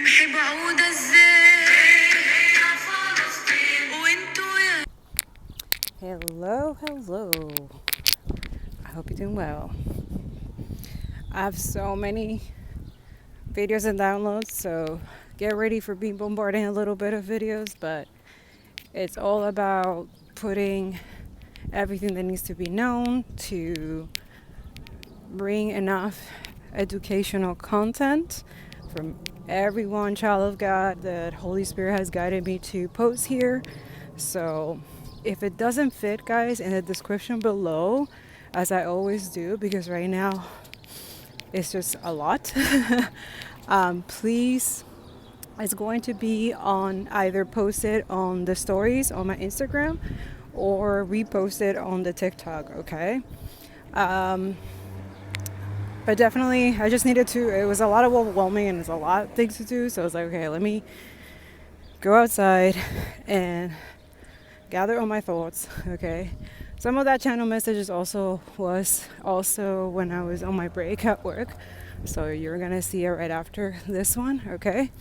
Hello. I hope you're doing well. I have so many videos and downloads, so get ready for being bombarded a little bit of videos, but it's all about putting everything that needs to be known to bring enough educational content from everyone, child of God, that Holy Spirit has guided me to post here. So if it doesn't fit, guys, in the description below, as I always do, because right now it's just a lot, please, it's going to be on either posted on the stories on my Instagram or reposted on the TikTok, okay? But definitely, I just needed to, it was a lot of overwhelming and there's a lot of things to do. So I was like, okay, let me go outside and gather all my thoughts, okay? Some of that channel messages was also when I was on my break at work. So you're gonna see it right after this one, okay?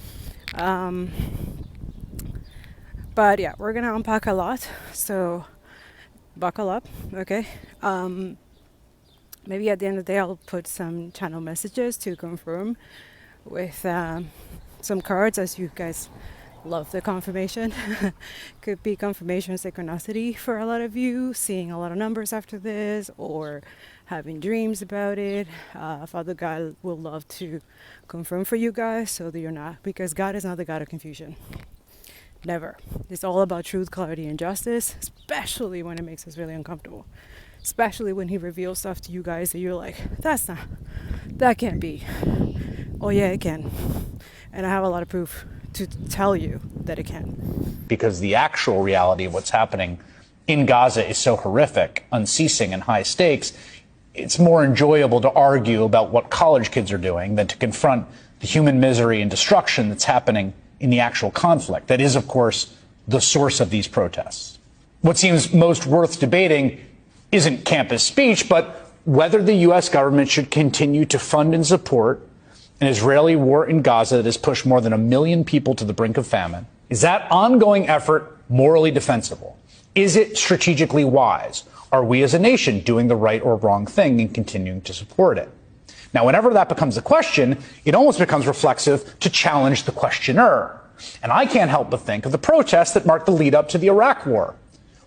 But yeah, we're gonna unpack a lot. So buckle up, okay? Maybe at the end of the day, I'll put some channel messages to confirm with some cards, as you guys love the confirmation. Could be confirmation synchronicity for a lot of you, seeing a lot of numbers after this, or having dreams about it. Father God will love to confirm for you guys so that you're not, because God is not the God of confusion. Never. It's all about truth, clarity, and justice, especially when it makes us really uncomfortable. Especially when he reveals stuff to you guys that you're like, that can't be. Oh yeah, it can. And I have a lot of proof to tell you that it can. Because the actual reality of what's happening in Gaza is so horrific, unceasing, and high stakes, it's more enjoyable to argue about what college kids are doing than to confront the human misery and destruction that's happening in the actual conflict. That is, of course, the source of these protests. What seems most worth debating isn't campus speech, but whether the U.S. government should continue to fund and support an Israeli war in Gaza that has pushed more than 1 million people to the brink of famine. Is that ongoing effort morally defensible? Is it strategically wise? Are we as a nation doing the right or wrong thing in continuing to support it? Now, whenever that becomes a question, it almost becomes reflexive to challenge the questioner. And I can't help but think of the protests that marked the lead up to the Iraq war,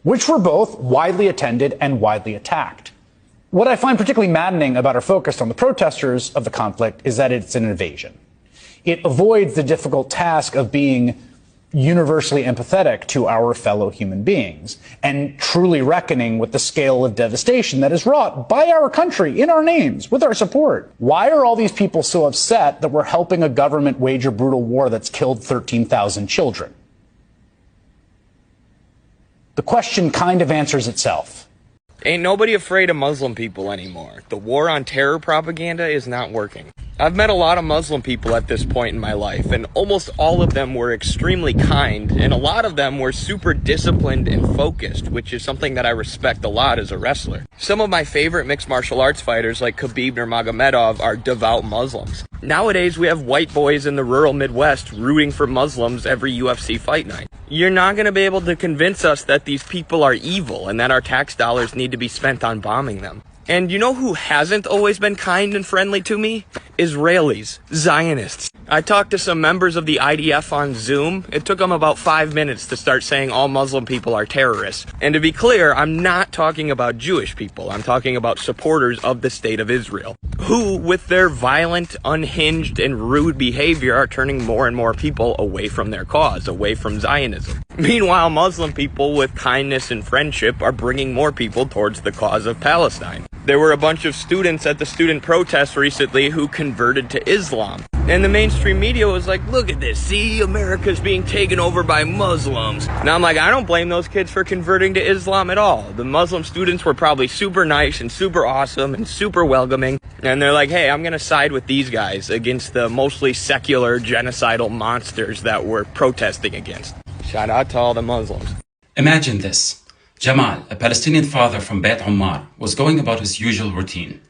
which were both widely attended and widely attacked. What I find particularly maddening about our focus on the protesters of the conflict is that it's an invasion. It avoids the difficult task of being universally empathetic to our fellow human beings and truly reckoning with the scale of devastation that is wrought by our country in our names, with our support. Why are all these people so upset that we're helping a government wage a brutal war that's killed 13,000 children? The question kind of answers itself. Ain't nobody afraid of Muslim people anymore. The war on terror propaganda is not working. I've met a lot of Muslim people at this point in my life, and almost all of them were extremely kind, and a lot of them were super disciplined and focused, which is something that I respect a lot as a wrestler. Some of my favorite mixed martial arts fighters like Khabib Nurmagomedov are devout Muslims. Nowadays, we have white boys in the rural Midwest rooting for Muslims every UFC fight night. You're not going to be able to convince us that these people are evil and that our tax dollars need to be spent on bombing them. And you know who hasn't always been kind and friendly to me? Israelis, Zionists. I talked to some members of the IDF on Zoom. It took them about 5 minutes to start saying all Muslim people are terrorists. And to be clear, I'm not talking about Jewish people. I'm talking about supporters of the state of Israel, who, with their violent, unhinged, and rude behavior, are turning more and more people away from their cause, away from Zionism. Meanwhile, Muslim people with kindness and friendship are bringing more people towards the cause of Palestine. There were a bunch of students at the student protests recently who converted to Islam. And the mainstream media was like, look at this, see, America's being taken over by Muslims. Now I'm like, I don't blame those kids for converting to Islam at all. The Muslim students were probably super nice and super awesome and super welcoming. And they're like, hey, I'm going to side with these guys against the mostly secular genocidal monsters that we're protesting against. Shout out to all the Muslims. Imagine this. Jamal, a Palestinian father from Beit Ummar, was going about his usual routine.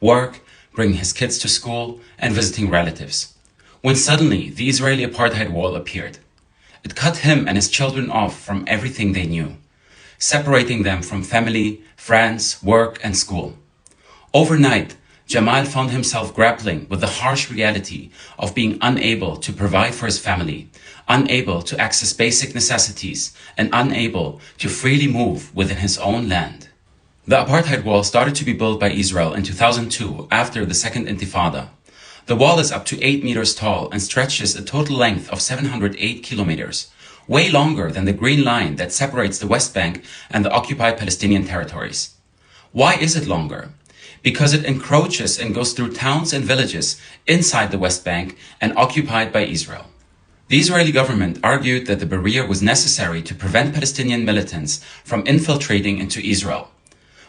Work, bringing his kids to school, and visiting relatives. when suddenly the Israeli apartheid wall appeared. It cut him and his children off from everything they knew, separating them from family, friends, work, and school. Overnight, Jamal found himself grappling with the harsh reality of being unable to provide for his family, unable to access basic necessities, and unable to freely move within his own land. The apartheid wall started to be built by Israel in 2002 after the Second Intifada. The wall is up to 8 meters tall and stretches a total length of 708 kilometers, way longer than the green line that separates the West Bank and the occupied Palestinian territories. Why is it longer? Because it encroaches and goes through towns and villages inside the West Bank and occupied by Israel. The Israeli government argued that the barrier was necessary to prevent Palestinian militants from infiltrating into Israel.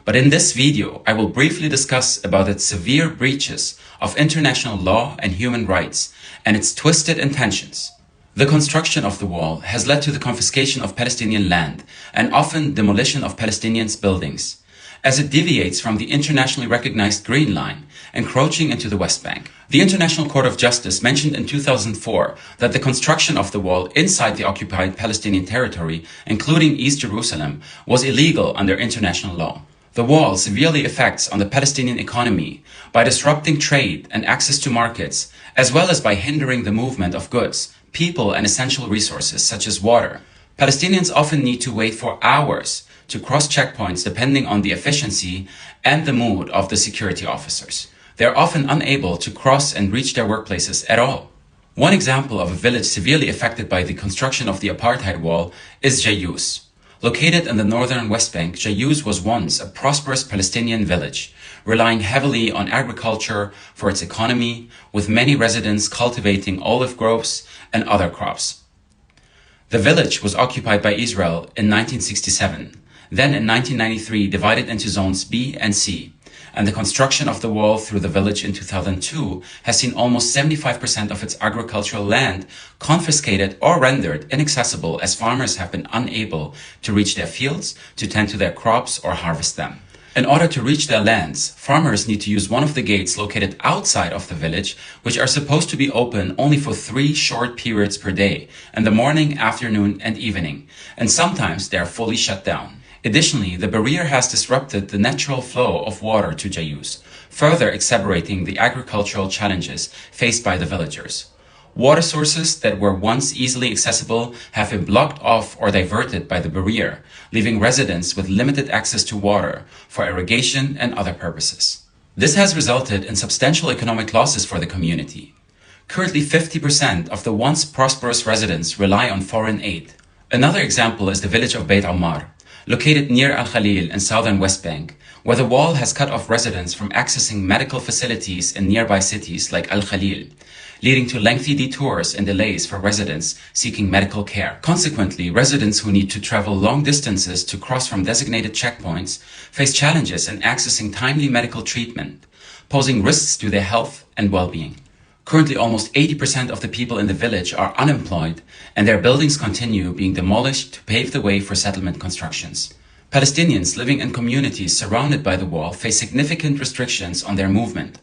But in this video, I will briefly discuss about its severe breaches of international law and human rights and its twisted intentions. The construction of the wall has led to the confiscation of Palestinian land and often demolition of Palestinians' buildings, as it deviates from the internationally recognized Green Line, encroaching into the West Bank. The International Court of Justice mentioned in 2004 that the construction of the wall inside the occupied Palestinian territory, including East Jerusalem, was illegal under international law. The wall severely affects on the Palestinian economy by disrupting trade and access to markets, as well as by hindering the movement of goods, people, and essential resources such as water. Palestinians often need to wait for hours to cross checkpoints depending on the efficiency and the mood of the security officers. They are often unable to cross and reach their workplaces at all. One example of a village severely affected by the construction of the apartheid wall is Jayus. Located in the northern West Bank, Jayus was once a prosperous Palestinian village, relying heavily on agriculture for its economy, with many residents cultivating olive groves and other crops. The village was occupied by Israel in 1967, then in 1993 divided into zones B and C, and the construction of the wall through the village in 2002 has seen almost 75% of its agricultural land confiscated or rendered inaccessible, as farmers have been unable to reach their fields to tend to their crops or harvest them. In order to reach their lands, farmers need to use one of the gates located outside of the village, which are supposed to be open only for 3 short periods per day, in the morning, afternoon, and evening, and sometimes they are fully shut down. Additionally, the barrier has disrupted the natural flow of water to Jayus, further exacerbating the agricultural challenges faced by the villagers. Water sources that were once easily accessible have been blocked off or diverted by the barrier, leaving residents with limited access to water for irrigation and other purposes. This has resulted in substantial economic losses for the community. Currently, 50% of the once prosperous residents rely on foreign aid. Another example is the village of 𝂀prt, located near Al-Khalil in southern West Bank, where the wall has cut off residents from accessing medical facilities in nearby cities like Al-Khalil, leading to lengthy detours and delays for residents seeking medical care. Consequently, residents who need to travel long distances to cross from designated checkpoints face challenges in accessing timely medical treatment, posing risks to their health and well-being. Currently, almost 80% of the people in the village are unemployed, and their buildings continue being demolished to pave the way for settlement constructions. Palestinians living in communities surrounded by the wall face significant restrictions on their movement,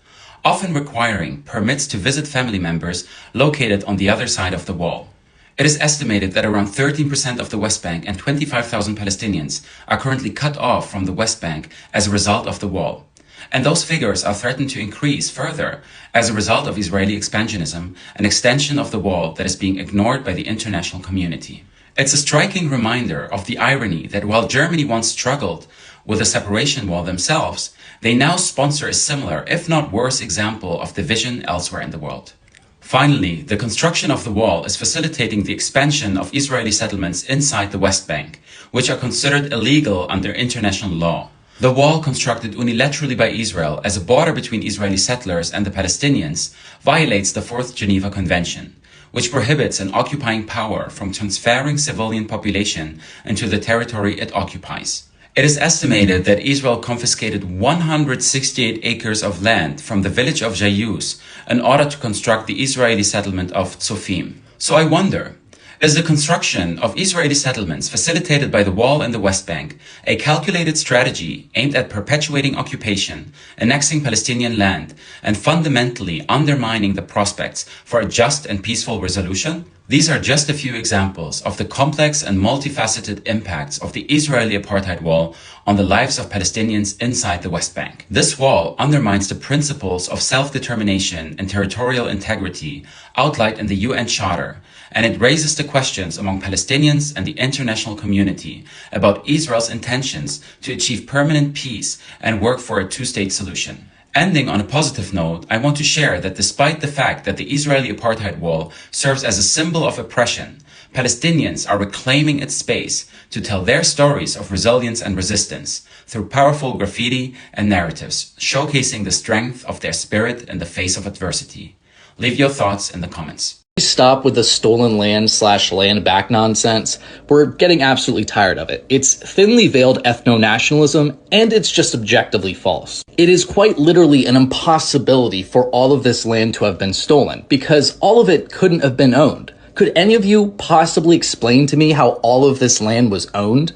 often requiring permits to visit family members located on the other side of the wall. It is estimated that around 13% of the West Bank and 25,000 Palestinians are currently cut off from the West Bank as a result of the wall. And those figures are threatened to increase further as a result of Israeli expansionism, an extension of the wall that is being ignored by the international community. It's a striking reminder of the irony that while Germany once struggled with a separation wall themselves, they now sponsor a similar, if not worse, example of division elsewhere in the world. Finally, the construction of the wall is facilitating the expansion of Israeli settlements inside the West Bank, which are considered illegal under international law. The wall, constructed unilaterally by Israel as a border between Israeli settlers and the Palestinians, violates the 4th Geneva Convention, which prohibits an occupying power from transferring civilian population into the territory it occupies. It is estimated that Israel confiscated 168 acres of land from the village of Jayus in order to construct the Israeli settlement of Tzofim. So I wonder, Is the construction of Israeli settlements facilitated by the wall in the West Bank a calculated strategy aimed at perpetuating occupation, annexing Palestinian land, and fundamentally undermining the prospects for a just and peaceful resolution? These are just a few examples of the complex and multifaceted impacts of the Israeli apartheid wall on the lives of Palestinians inside the West Bank. This wall undermines the principles of self-determination and territorial integrity outlined in the UN Charter, and it raises the questions among Palestinians and the international community about Israel's intentions to achieve permanent peace and work for a two-state solution. Ending on a positive note, I want to share that despite the fact that the Israeli apartheid wall serves as a symbol of oppression, Palestinians are reclaiming its space to tell their stories of resilience and resistance through powerful graffiti and narratives, showcasing the strength of their spirit in the face of adversity. Leave your thoughts in the comments. Stop with the stolen land/land back nonsense. We're getting absolutely tired of it. It's thinly veiled ethno-nationalism, and it's just objectively false. It is quite literally an impossibility for all of this land to have been stolen, because all of it couldn't have been owned. Could any of you possibly explain to me how all of this land was owned?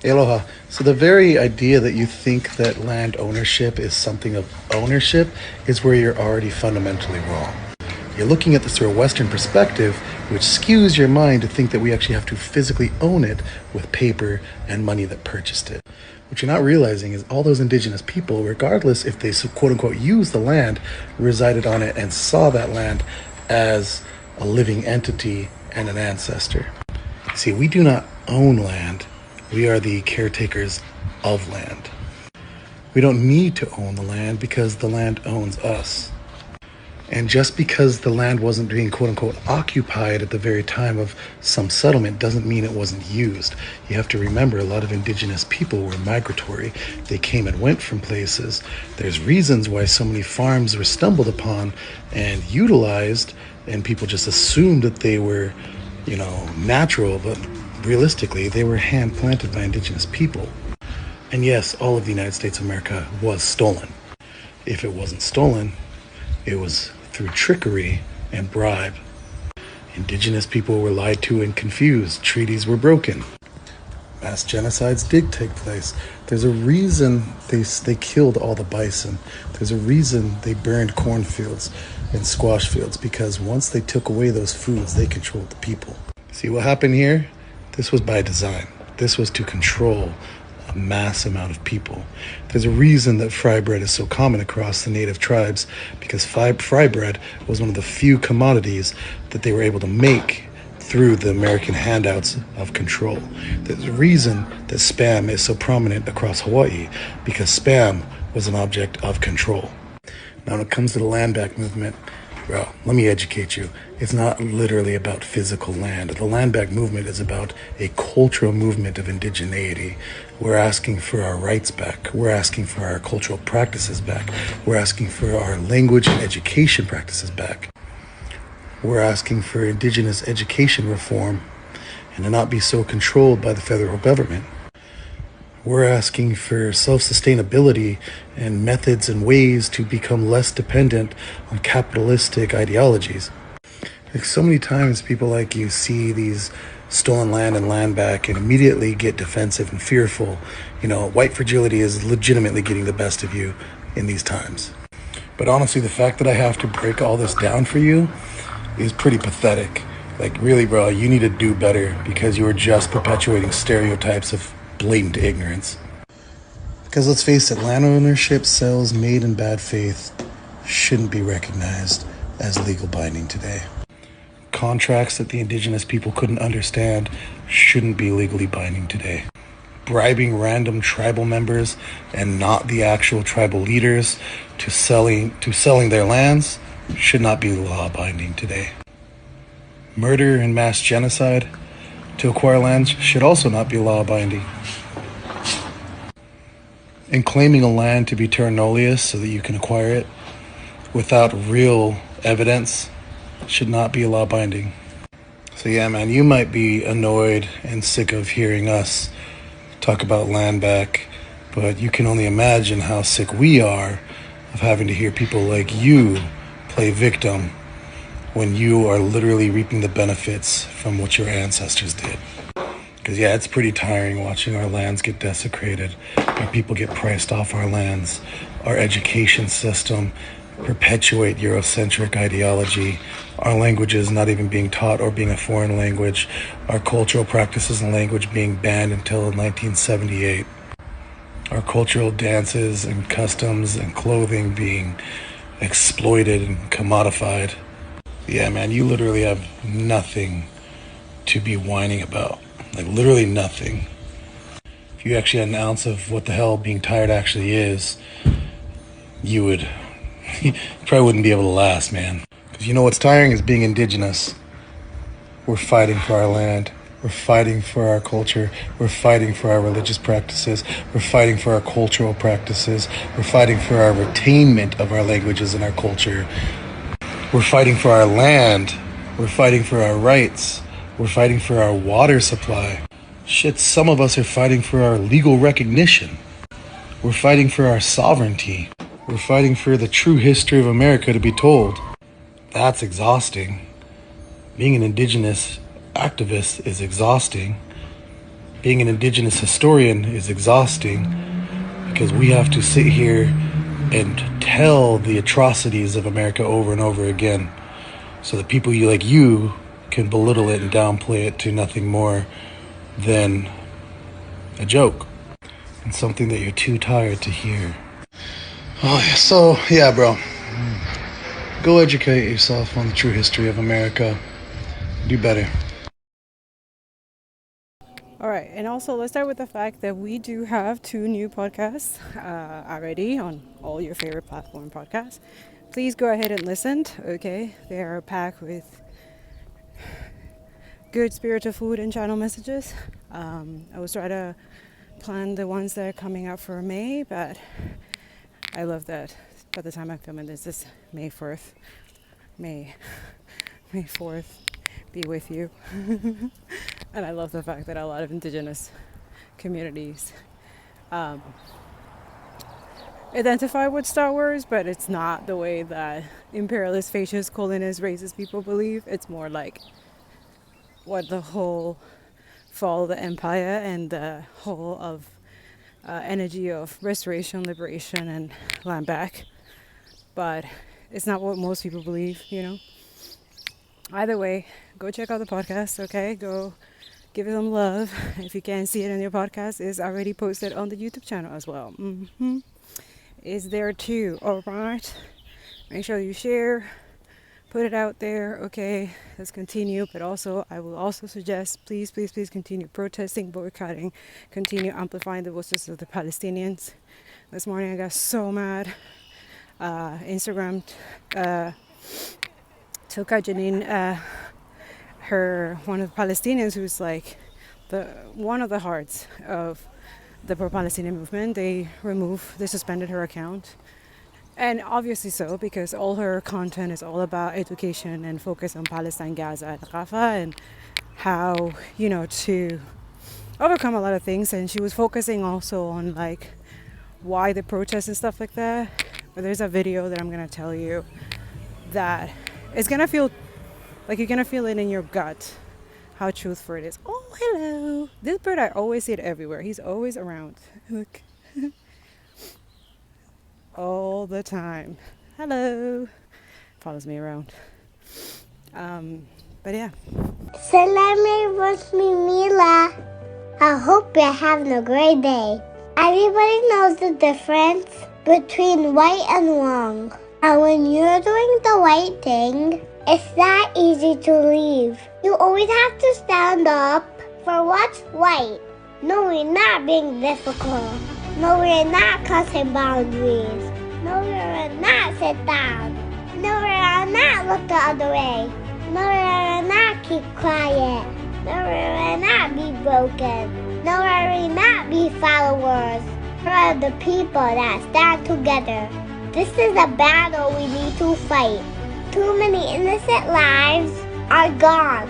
Aloha. So the very idea that you think that land ownership is something of ownership is where you're already fundamentally wrong. You're looking at this through a Western perspective, which skews your mind to think that we actually have to physically own it with paper and money that purchased it. What you're not realizing is all those indigenous people, regardless if they quote unquote use the land, resided on it and saw that land as a living entity and an ancestor. See, we do not own land. We are the caretakers of land. We don't need to own the land because the land owns us. And just because the land wasn't being quote-unquote occupied at the very time of some settlement doesn't mean it wasn't used. You have to remember a lot of indigenous people were migratory. They came and went from places. There's reasons why so many farms were stumbled upon and utilized, and people just assumed that they were, natural, but realistically, they were hand-planted by indigenous people. And yes, all of the United States of America was stolen. If it wasn't stolen, it was through trickery and bribe. Indigenous people were lied to and confused. Treaties were broken. Mass genocides did take place. There's a reason they killed all the bison. There's a reason they burned cornfields and squash fields, because once they took away those foods, they controlled the people. See what happened here? This was by design. This was to control a mass amount of people. There's a reason that fry bread is so common across the native tribes, because fry bread was one of the few commodities that they were able to make through the American handouts of control. There's a reason that Spam is so prominent across Hawaii, because Spam was an object of control. Now, when it comes to the land back movement, well, let me educate you. It's not literally about physical land. The land back movement is about a cultural movement of indigeneity. We're asking for our rights back. We're asking for our cultural practices back. We're asking for our language and education practices back. We're asking for indigenous education reform and to not be so controlled by the federal government. We're asking for self-sustainability and methods and ways to become less dependent on capitalistic ideologies. Like, so many times people like you see these stolen land and land back and immediately get defensive and fearful. White fragility is legitimately getting the best of you in these times. But honestly, the fact that I have to break all this down for you is pretty pathetic. Like, really, bro, you need to do better, because you are just perpetuating stereotypes of blatant ignorance. Because let's face it, land ownership sales made in bad faith shouldn't be recognized as legal binding today. Contracts that the indigenous people couldn't understand shouldn't be legally binding today. Bribing random tribal members and not the actual tribal leaders to selling their lands should not be law binding today. Murder and mass genocide to acquire lands should also not be law binding. And claiming a land to be terra nullius so that you can acquire it without real evidence should not be law binding. So yeah, man, you might be annoyed and sick of hearing us talk about land back, but you can only imagine how sick we are of having to hear people like you play victim when you are literally reaping the benefits from what your ancestors did. Because, yeah, it's pretty tiring watching our lands get desecrated, our people get priced off our lands, our education system perpetuate Eurocentric ideology, our languages not even being taught or being a foreign language, our cultural practices and language being banned until 1978, our cultural dances and customs and clothing being exploited and commodified. Yeah, man, you literally have nothing to be whining about. Like, literally nothing. If you actually had an ounce of what the hell being tired actually is, you probably wouldn't be able to last, man. Because you know what's tiring is being indigenous. We're fighting for our land. We're fighting for our culture. We're fighting for our religious practices. We're fighting for our cultural practices. We're fighting for our retainment of our languages and our culture. We're fighting for our land. We're fighting for our rights. We're fighting for our water supply. Shit, some of us are fighting for our legal recognition. We're fighting for our sovereignty. We're fighting for the true history of America to be told. That's exhausting. Being an indigenous activist is exhausting. Being an indigenous historian is exhausting because we have to sit here and tell the atrocities of America over and over again so that people like you can belittle it and downplay it to nothing more than a joke and something that you're too tired to hear. Oh, yeah. So, yeah, bro. Go educate yourself on the true history of America. Do better. All right, and also let's start with the fact that we do have 2 new podcasts already on all your favorite platform podcasts. Please go ahead and listen, okay? They are packed with good spiritual food and channel messages. I was trying to plan the ones that are coming out for May, but I love that by the time I'm filming this is May 4th. May 4th be with you. And I love the fact that a lot of indigenous communities identify with Star Wars, but it's not the way that imperialist, fascist, colonist, racist people believe. It's more like what the whole fall of the empire and the whole of energy of restoration, liberation, and land back. But it's not what most people believe, you know. Either way, go check out the podcast, okay? Go give it some love. If you can't see it on your podcast, it's already posted on the YouTube channel as well. It's there too, all right? Make sure you share, put it out there, okay? Let's continue. But also, I will also suggest, please continue protesting, boycotting, continue amplifying the voices of the Palestinians. This morning I got so mad. Instagram took out Janine, one of the Palestinians who's like one of the hearts of the pro-Palestinian movement. They suspended her account. And obviously so, because all her content is all about education and focus on Palestine, Gaza, and Rafah, and how, you know, to overcome a lot of things. And she was focusing also on like why the protests and stuff like that. But there's a video that I'm going to tell you that it's going to feel like you're going to feel it in your gut how truthful it is. Oh, hello. This bird, I always see it everywhere. He's always around. Look. All the time. Hello. Follows me around. But yeah. Salami was me, Mila. I hope you're having a great day. Everybody knows the difference between right and wrong. And when you're doing the right thing, it's not easy to leave. You always have to stand up for what's right. No, we're not being difficult. No, we're not crossing boundaries. No, we're not sit down. No, we're not look the other way. No, we're not keep quiet. No, we're not be broken. No, we're not be followers. We're the people that stand together. This is a battle we need to fight. Too many innocent lives are gone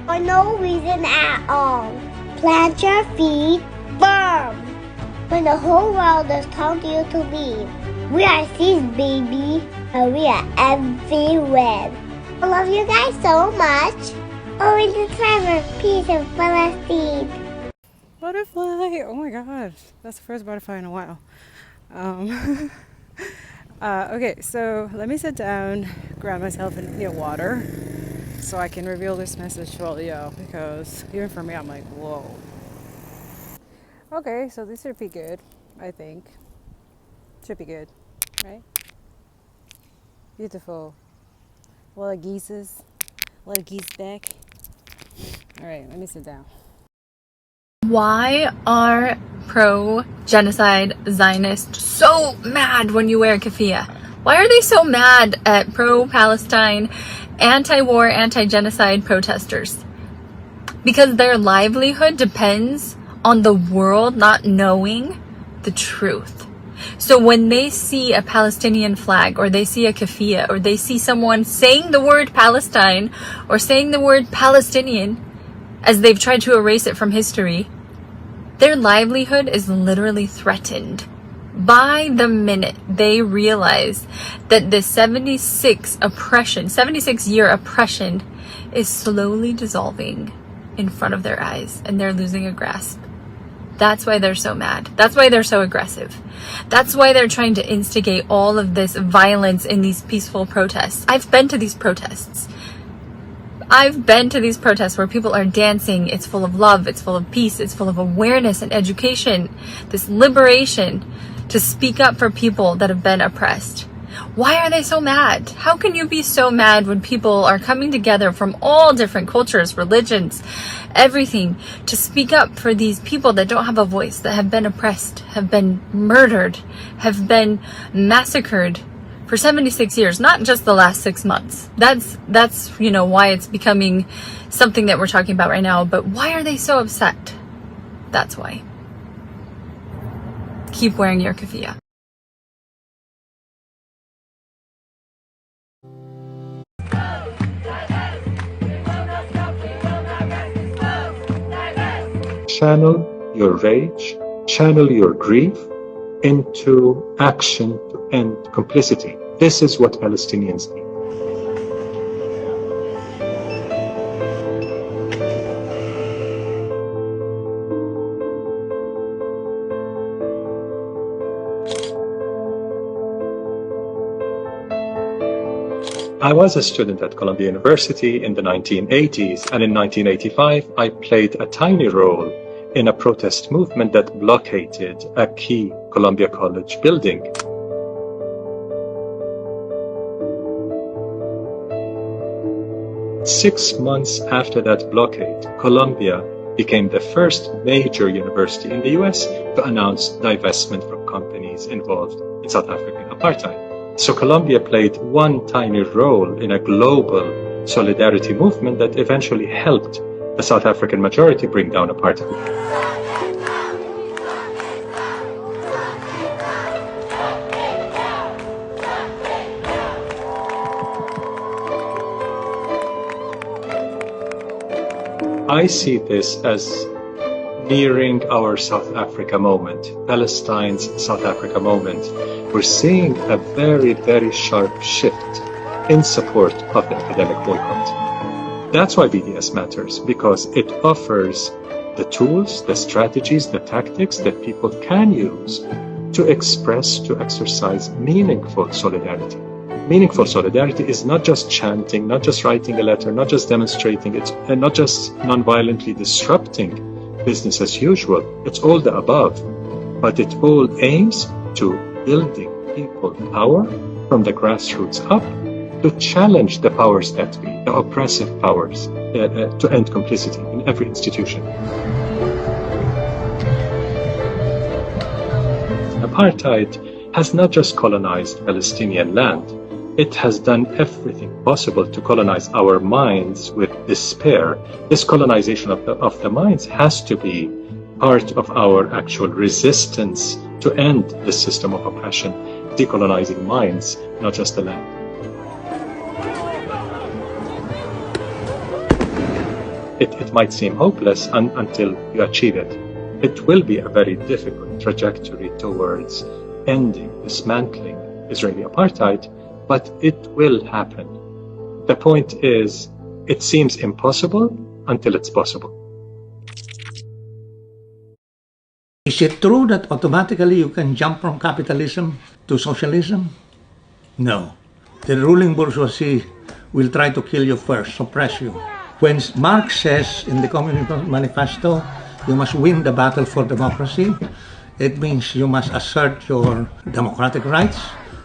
for no reason at all. Plant your feet firm when the whole world is telling you to leave. We are seeds, baby, and we are everywhere. I love you guys so much. Always forever, peace of Palestine. Butterfly! Oh my god, that's the first butterfly in a while. Okay, so let me sit down, grab myself near water, so I can reveal this message to all of y'all, because even for me, I'm like, whoa. Okay, so this should be good, I think. Should be good, right? Beautiful. Little geeses. Little geese back. Alright, let me sit down. Why are pro-genocide Zionists so mad when you wear a keffiyeh? Why are they so mad at pro-Palestine, anti-war, anti-genocide protesters? Because their livelihood depends on the world not knowing the truth. So when they see a Palestinian flag, or they see a keffiyeh, or they see someone saying the word Palestine or saying the word Palestinian, as they've tried to erase it from history, their livelihood is literally threatened. By the minute they realize that this 76-year oppression is slowly dissolving in front of their eyes, and they're losing a grasp. That's why they're so mad. That's why they're so aggressive. That's why they're trying to instigate all of this violence in these peaceful protests. I've been to these protests. I've been to these protests where people are dancing. It's full of love. It's full of peace. It's full of awareness and education. This liberation to speak up for people that have been oppressed. Why are they so mad? How can you be so mad when people are coming together from all different cultures, religions, everything, to speak up for these people that don't have a voice, that have been oppressed, have been murdered, have been massacred for 76 years, not just the last 6 months. That's why it's becoming something that we're talking about right now. But why are they so upset? That's why. Keep wearing your keffiyeh. Channel your rage, channel your grief into action to end complicity. This is what Palestinians need. I was a student at Columbia University in the 1980s, and in 1985 I played a tiny role in a protest movement that blockaded a key Columbia College building. Six months after that blockade, Columbia became the first major university in the US to announce divestment from companies involved in South African apartheid. So Columbia played one tiny role in a global solidarity movement that eventually helped the South African majority bring down apartheid. I see this as nearing our South Africa moment, Palestine's South Africa moment. We're seeing a very, very sharp shift in support of the academic boycott. That's why BDS matters, because it offers the tools, the strategies, the tactics that people can use to express, to exercise meaningful solidarity. Meaningful solidarity is not just chanting, not just writing a letter, not just demonstrating, and not just non-violently disrupting business as usual. It's all the above, but it all aims to building people power from the grassroots up to challenge the powers that be, the oppressive powers, to end complicity in every institution. Apartheid has not just colonized Palestinian land, it has done everything possible to colonize our minds with despair. This colonization of the minds has to be part of our actual resistance to end the system of oppression, decolonizing minds, not just the land. It might seem hopeless until you achieve it. It will be a very difficult trajectory towards ending, dismantling Israeli apartheid, but it will happen. The point is, it seems impossible until it's possible. Is it true that automatically you can jump from capitalism to socialism? No. The ruling bourgeoisie will try to kill you first, suppress you. When Marx says in the Communist Manifesto, you must win the battle for democracy, it means you must assert your democratic rights,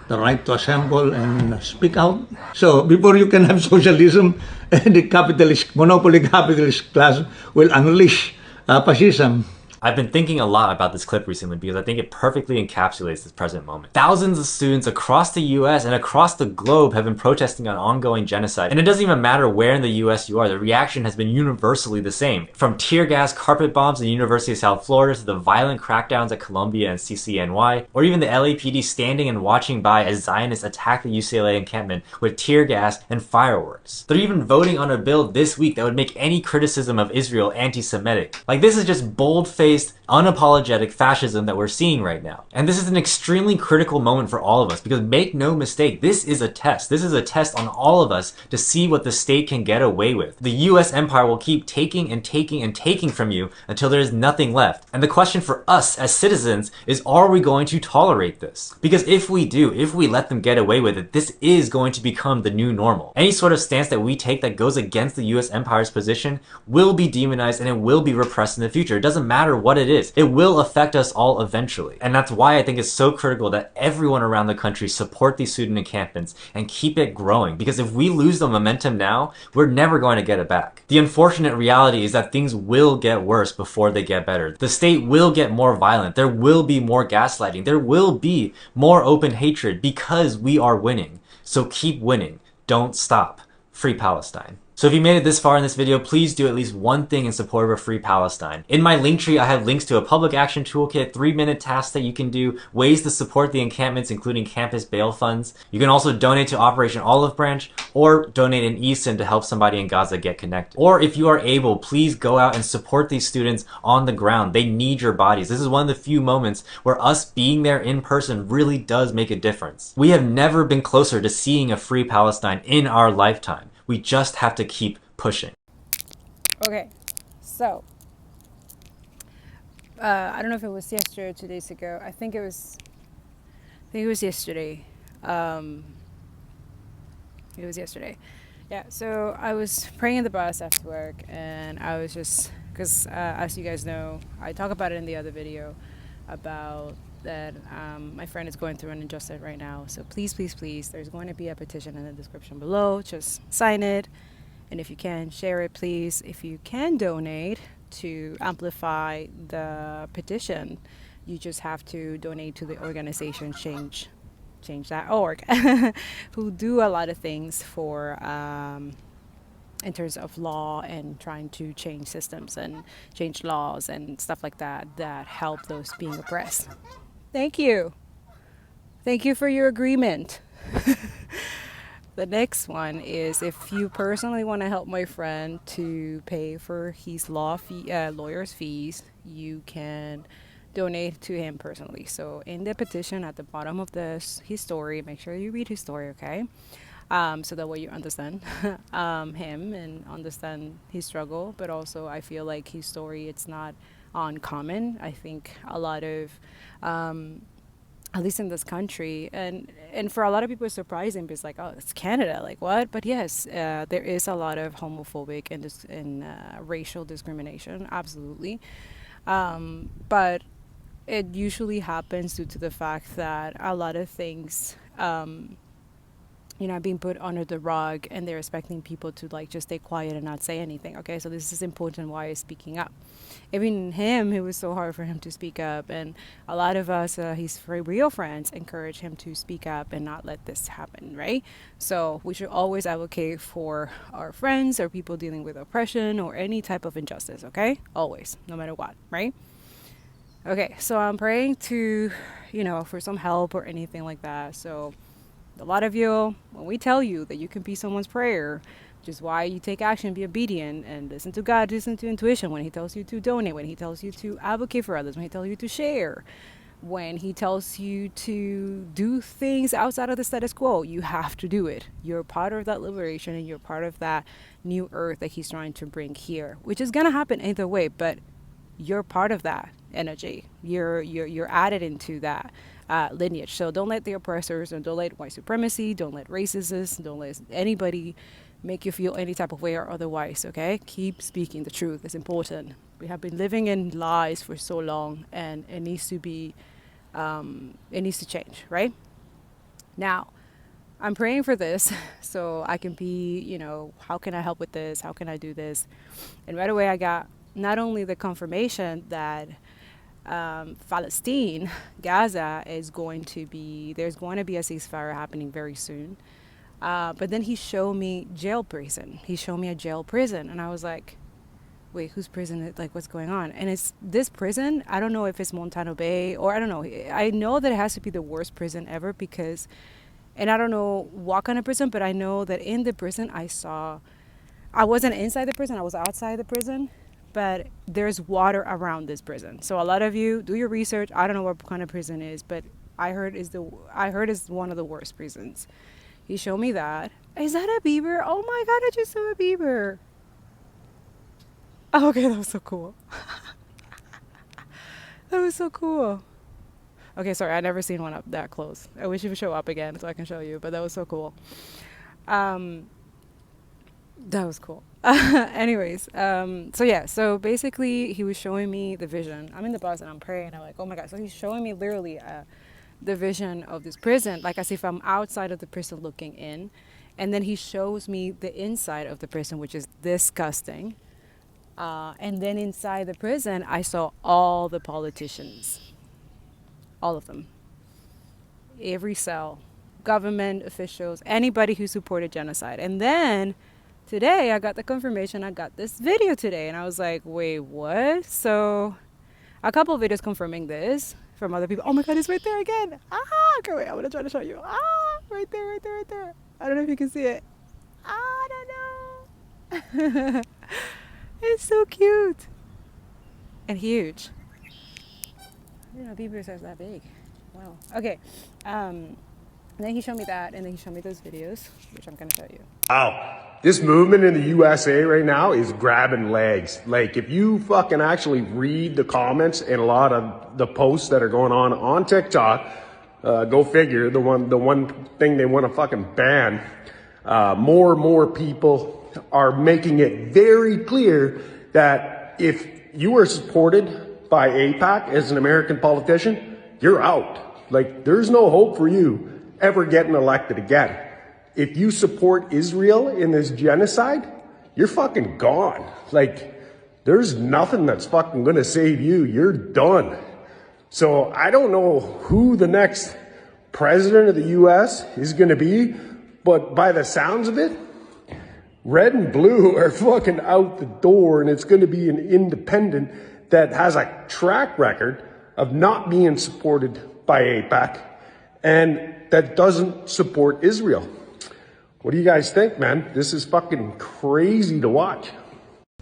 the right to assemble and speak out. So before you can have socialism, the capitalist, monopoly capitalist class will unleash fascism. I've been thinking a lot about this clip recently because I think it perfectly encapsulates this present moment. Thousands of students across the US and across the globe have been protesting on ongoing genocide. And it doesn't even matter where in the US you are, the reaction has been universally the same. From tear gas carpet bombs in the University of South Florida to the violent crackdowns at Columbia and CCNY, or even the LAPD standing and watching by as Zionists attack the UCLA encampment with tear gas and fireworks. They're even voting on a bill this week that would make any criticism of Israel anti-Semitic. Like, this is just bold-faced, unapologetic fascism that we're seeing right now. And this is an extremely critical moment for all of us because make no mistake, this is a test. This is a test on all of us to see what the state can get away with. The US empire will keep taking and taking and taking from you until there is nothing left. And the question for us as citizens is, are we going to tolerate this? Because if we do, if we let them get away with it, this is going to become the new normal. Any sort of stance that we take that goes against the US empire's position will be demonized and it will be repressed in the future. It doesn't matter what it is. It will affect us all eventually. And that's why I think it's so critical that everyone around the country support these student encampments and keep it growing. Because if we lose the momentum now, we're never going to get it back. The unfortunate reality is that things will get worse before they get better. The state will get more violent. There will be more gaslighting. There will be more open hatred because we are winning. So keep winning. Don't stop. Free Palestine. So if you made it this far in this video, please do at least one thing in support of a free Palestine. In my link tree, I have links to a public action toolkit, 3-minute tasks that you can do, ways to support the encampments, including campus bail funds. You can also donate to Operation Olive Branch or donate an eSIM to help somebody in Gaza get connected. Or if you are able, please go out and support these students on the ground. They need your bodies. This is one of the few moments where us being there in person really does make a difference. We have never been closer to seeing a free Palestine in our lifetime. We just have to keep pushing. Okay, so I don't know if it was yesterday or 2 days ago. I think it was yesterday. It was yesterday. Yeah. So I was praying in the bus after work, and I was just because as you guys know, I talk about it in the other video about that my friend is going through an injustice right now. So please, please, please, there's going to be a petition in the description below. Just sign it. And if you can, share it, please. If you can donate to amplify the petition, you just have to donate to the organization change.org, who do a lot of things for in terms of law and trying to change systems and change laws and stuff like that help those being oppressed. Thank you. Thank you for your agreement. The next one is, if you personally want to help my friend to pay for his lawyer's fees, you can donate to him personally. So in the petition at the bottom of his story, make sure you read his story, okay? So that way you understand him and understand his struggle. But also, I feel like his story, it's not uncommon. I think a lot of at least in this country, and for a lot of people it's surprising because, like, oh, it's Canada, like, what? But yes, there is a lot of homophobic and racial discrimination, absolutely. But it usually happens due to the fact that a lot of things being put under the rug, and they're expecting people to, like, just stay quiet and not say anything. Okay, so this is important why he's speaking up. Even him, it was so hard for him to speak up, and a lot of us, his real friends, encourage him to speak up and not let this happen, right? So we should always advocate for our friends or people dealing with oppression or any type of injustice, okay? Always, no matter what, right? Okay, so I'm praying to, for some help or anything like that. So a lot of you, when we tell you that you can be someone's prayer, which is why you take action, be obedient, and listen to God, listen to intuition when he tells you to donate, when he tells you to advocate for others, when he tells you to share, When he tells you to do things outside of the status quo, you have to do it. You're part of that liberation, and you're part of that new earth that he's trying to bring here, which is going to happen either way, but you're part of that energy. You're added into that lineage. So don't let the oppressors, and don't let white supremacy, don't let racists, don't let anybody make you feel any type of way or otherwise, okay? Keep speaking the truth. It's important. We have been living in lies for so long, and it needs to be it needs to change, right? Now, I'm praying for this so I can be, how can I help with this? How can I do this? And right away I got not only the confirmation that Palestine, Gaza, there's going to be a ceasefire happening very soon. But then he showed me jail prison. He showed me a jail prison. And I was like, wait, whose prison? Like, what's going on? And it's this prison. I don't know if it's Montano Bay, or I don't know. I know that it has to be the worst prison ever because, and I don't know what kind of prison, but I know that in the prison I wasn't inside the prison. I was outside the prison, but there's water around this prison. So a lot of you do your research. I don't know what kind of prison it is, but I heard it's one of the worst prisons. He showed me that. Is that a beaver? Oh my God, I just saw a beaver. Oh, okay, that was so cool. That was so cool. Okay, sorry, I've never seen one up that close. I wish it would show up again so I can show you, but that was so cool. That was cool. Anyways, so basically he was showing me the vision. I'm in the bus and I'm praying. I'm like, oh my God. So he's showing me literally the vision of this prison, like as if I'm outside of the prison looking in. And then he shows me the inside of the prison, which is disgusting. And then inside the prison, I saw all the politicians, all of them, every cell, government officials, anybody who supported genocide. And then today I got the confirmation. I got this video today and I was like, wait, what? So a couple of videos confirming this from other people. Oh my God, it's right there again. Okay, wait, I'm gonna try to show you. Right there, right there, right there. I don't know if you can see it. I don't know. It's so cute and huge. I didn't know beavers are that big. Wow. Okay. And then he showed me that, and then he showed me those videos, which I'm going to show you. Wow. This movement in the USA right now is grabbing legs. Like, if you fucking actually read the comments and a lot of the posts that are going on TikTok, go figure, the one thing they want to fucking ban, more and more people are making it very clear that if you are supported by AIPAC as an American politician, you're out. Like, there's no hope for you ever getting elected again. If you support Israel in this genocide, you're fucking gone. Like, there's nothing that's fucking gonna save you. You're done. So I don't know who the next president of the US is gonna be, but by the sounds of it, red and blue are fucking out the door, and it's going to be an independent that has a track record of not being supported by AIPAC and that doesn't support Israel. What do you guys think, man? This is fucking crazy to watch.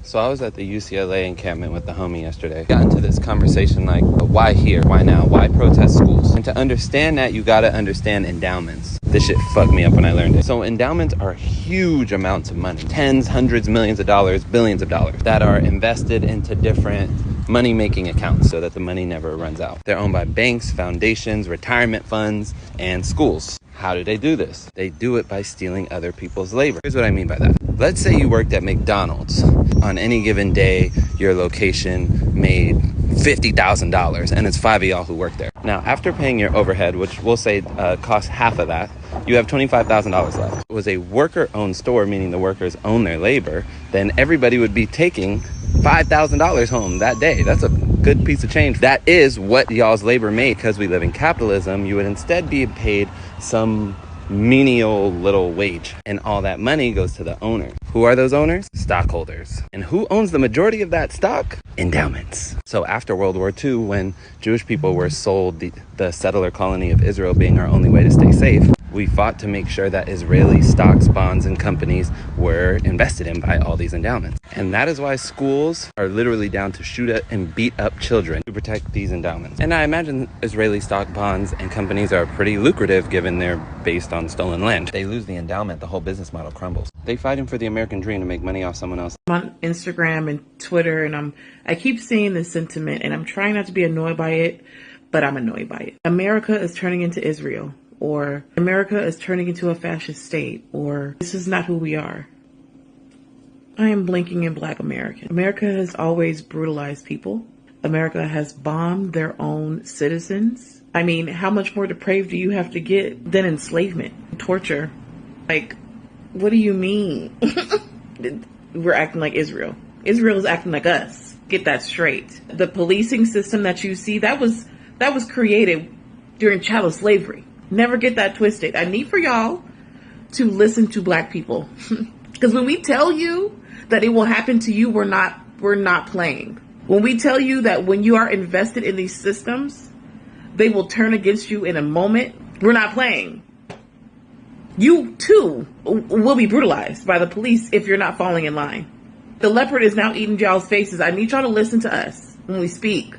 So I was at the UCLA encampment with the homie yesterday. Got into this conversation like, why here? Why now? Why protest schools? And to understand that, you gotta understand endowments. This shit fucked me up when I learned it. So endowments are huge amounts of money. Tens, hundreds, millions of dollars, billions of dollars that are invested into different money-making accounts so that the money never runs out. They're owned by banks, foundations, retirement funds, and schools. How do they do this? They do it by stealing other people's labor. Here's what I mean by that. Let's say you worked at McDonald's. On any given day, your location made $50,000, and it's 5 of y'all who work there. Now, after paying your overhead, which we'll say costs half of that, you have $25,000 left. If it was a worker-owned store, meaning the workers own their labor, then everybody would be taking $5,000 home that day. That's a good piece of change. That is what y'all's labor made. Because we live in capitalism, you would instead be paid some menial little wage, and all that money goes to the owner. Who are those owners? Stockholders. And who owns the majority of that stock? Endowments. So after World War II, when Jewish people were sold the settler colony of Israel being our only way to stay safe, We fought to make sure that Israeli stocks, bonds, and companies were invested in by all these endowments. And that is why schools are literally down to shoot at and beat up children to protect these endowments. And I imagine Israeli stock, bonds, and companies are pretty lucrative given they're based on stolen land. They lose the endowment, the whole business model crumbles. They fighting for the American dream to make money off someone else. I'm on Instagram and Twitter, and I keep seeing this sentiment, and I'm trying not to be annoyed by it, but I'm annoyed by it. America is turning into Israel, or America is turning into a fascist state, or this is not who we are. I am blinking in Black American. America has always brutalized people. America has bombed their own citizens. I mean, how much more depraved do you have to get than enslavement, torture? Like, what do you mean? We're acting like Israel. Israel is acting like us. Get that straight. The policing system that you see, that was created during chattel slavery. Never get that twisted. I need for y'all to listen to Black people. Because when we tell you that it will happen to you, we're not playing. When we tell you that when you are invested in these systems, they will turn against you in a moment, we're not playing. You too will be brutalized by the police if you're not falling in line. The leopard is now eating y'all's faces. I need y'all to listen to us when we speak.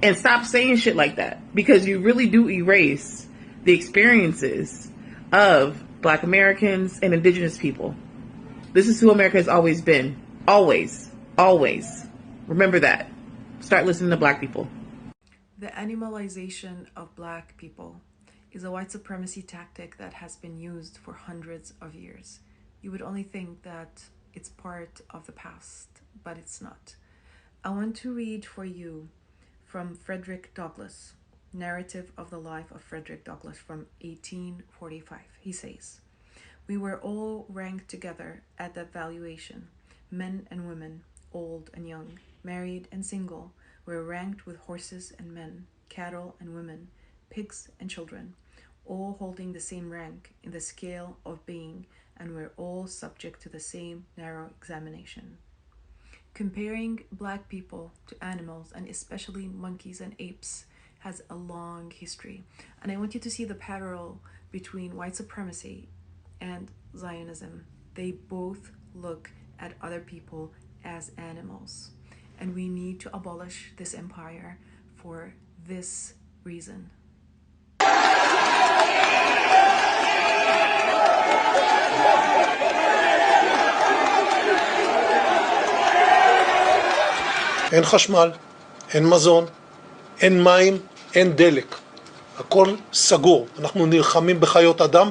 And stop saying shit like that, because you really do erase the experiences of Black Americans and Indigenous people. This is who America has always been. Always. Always. Remember that. Start listening to Black people. The animalization of Black people is a white supremacy tactic that has been used for hundreds of years. You would only think that it's part of the past, but it's not. I want to read for you from Frederick Douglass, Narrative of the Life of Frederick Douglass from 1845. He says, "We were all ranked together at that valuation. Men and women, old and young, married and single, were ranked with horses and men, cattle and women, pigs and children, all holding the same rank in the scale of being, and were all subject to the same narrow examination." Comparing Black people to animals, and especially monkeys and apes, has a long history. And I want you to see the parallel between white supremacy and Zionism. They both look at other people as animals. And we need to abolish this empire for this reason. אין חשמל, אין מזון, אין מים, אין דלק. הכל סגור. אנחנו נלחמים בחיות אדם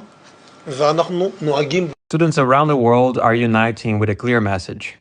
ואנחנו נוהגים. Students around the world are uniting with a clear message.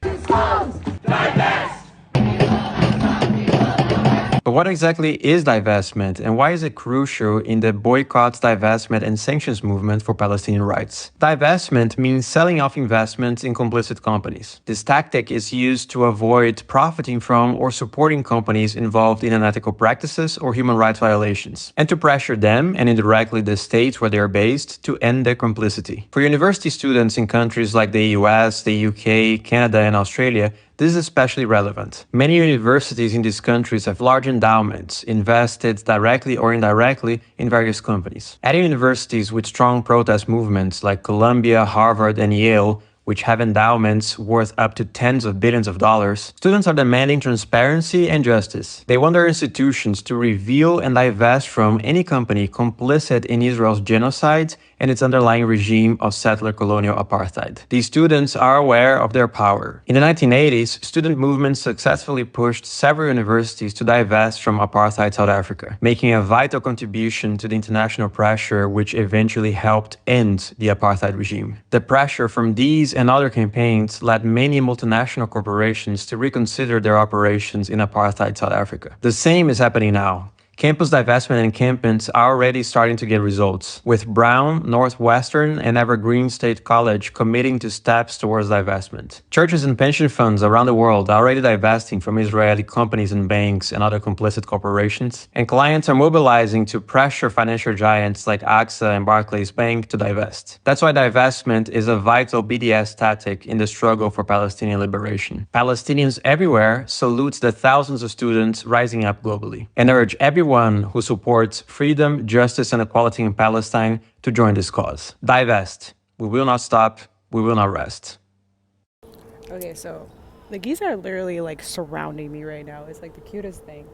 But what exactly is divestment, and why is it crucial in the boycott, divestment, and sanctions movement for Palestinian rights? Divestment means selling off investments in complicit companies. This tactic is used to avoid profiting from or supporting companies involved in unethical practices or human rights violations, and to pressure them, and indirectly the states where they are based, to end their complicity. For university students in countries like the US, the UK, Canada, and Australia, this is especially relevant. Many universities in these countries have large endowments invested directly or indirectly in various companies. At universities with strong protest movements like Columbia, Harvard, and Yale, which have endowments worth up to tens of billions of dollars, students are demanding transparency and justice. They want their institutions to reveal and divest from any company complicit in Israel's genocide and its underlying regime of settler colonial apartheid. These students are aware of their power. In the 1980s, student movements successfully pushed several universities to divest from apartheid South Africa, making a vital contribution to the international pressure which eventually helped end the apartheid regime. The pressure from these and other campaigns led many multinational corporations to reconsider their operations in apartheid South Africa. The same is happening now. Campus divestment encampments are already starting to get results, with Brown, Northwestern, and Evergreen State College committing to steps towards divestment. Churches and pension funds around the world are already divesting from Israeli companies and banks and other complicit corporations, and clients are mobilizing to pressure financial giants like AXA and Barclays Bank to divest. That's why divestment is a vital BDS tactic in the struggle for Palestinian liberation. Palestinians everywhere salute the thousands of students rising up globally and urge everyone everyone who supports freedom, justice, and equality in Palestine to join this cause. Divest. We will not stop. We will not rest. Okay, so the geese are literally like surrounding me right now. It's like the cutest thing.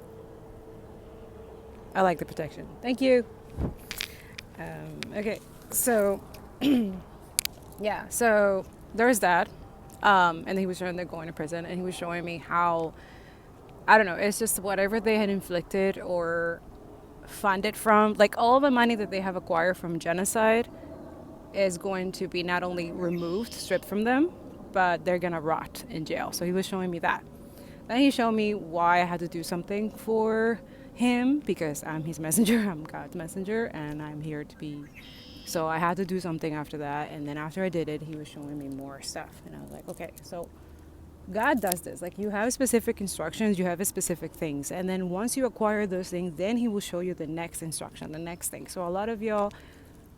I like the protection. Thank you. Okay, so yeah, so there's that. And he was showing they're going to prison, and he was showing me how, I don't know, it's just whatever they had inflicted or funded from, like all the money that they have acquired from genocide is going to be not only removed, stripped from them, but they're gonna rot in jail. So he was showing me that. Then he showed me why I had to do something for him, because I'm his messenger, I'm God's messenger, and I'm here to be. So I had to do something after that, and then after I did it, he was showing me more stuff, and I was like, okay, so God does this. Like, you have specific instructions, you have specific things, and then once you acquire those things, then he will show you the next instruction, the next thing. So a lot of y'all,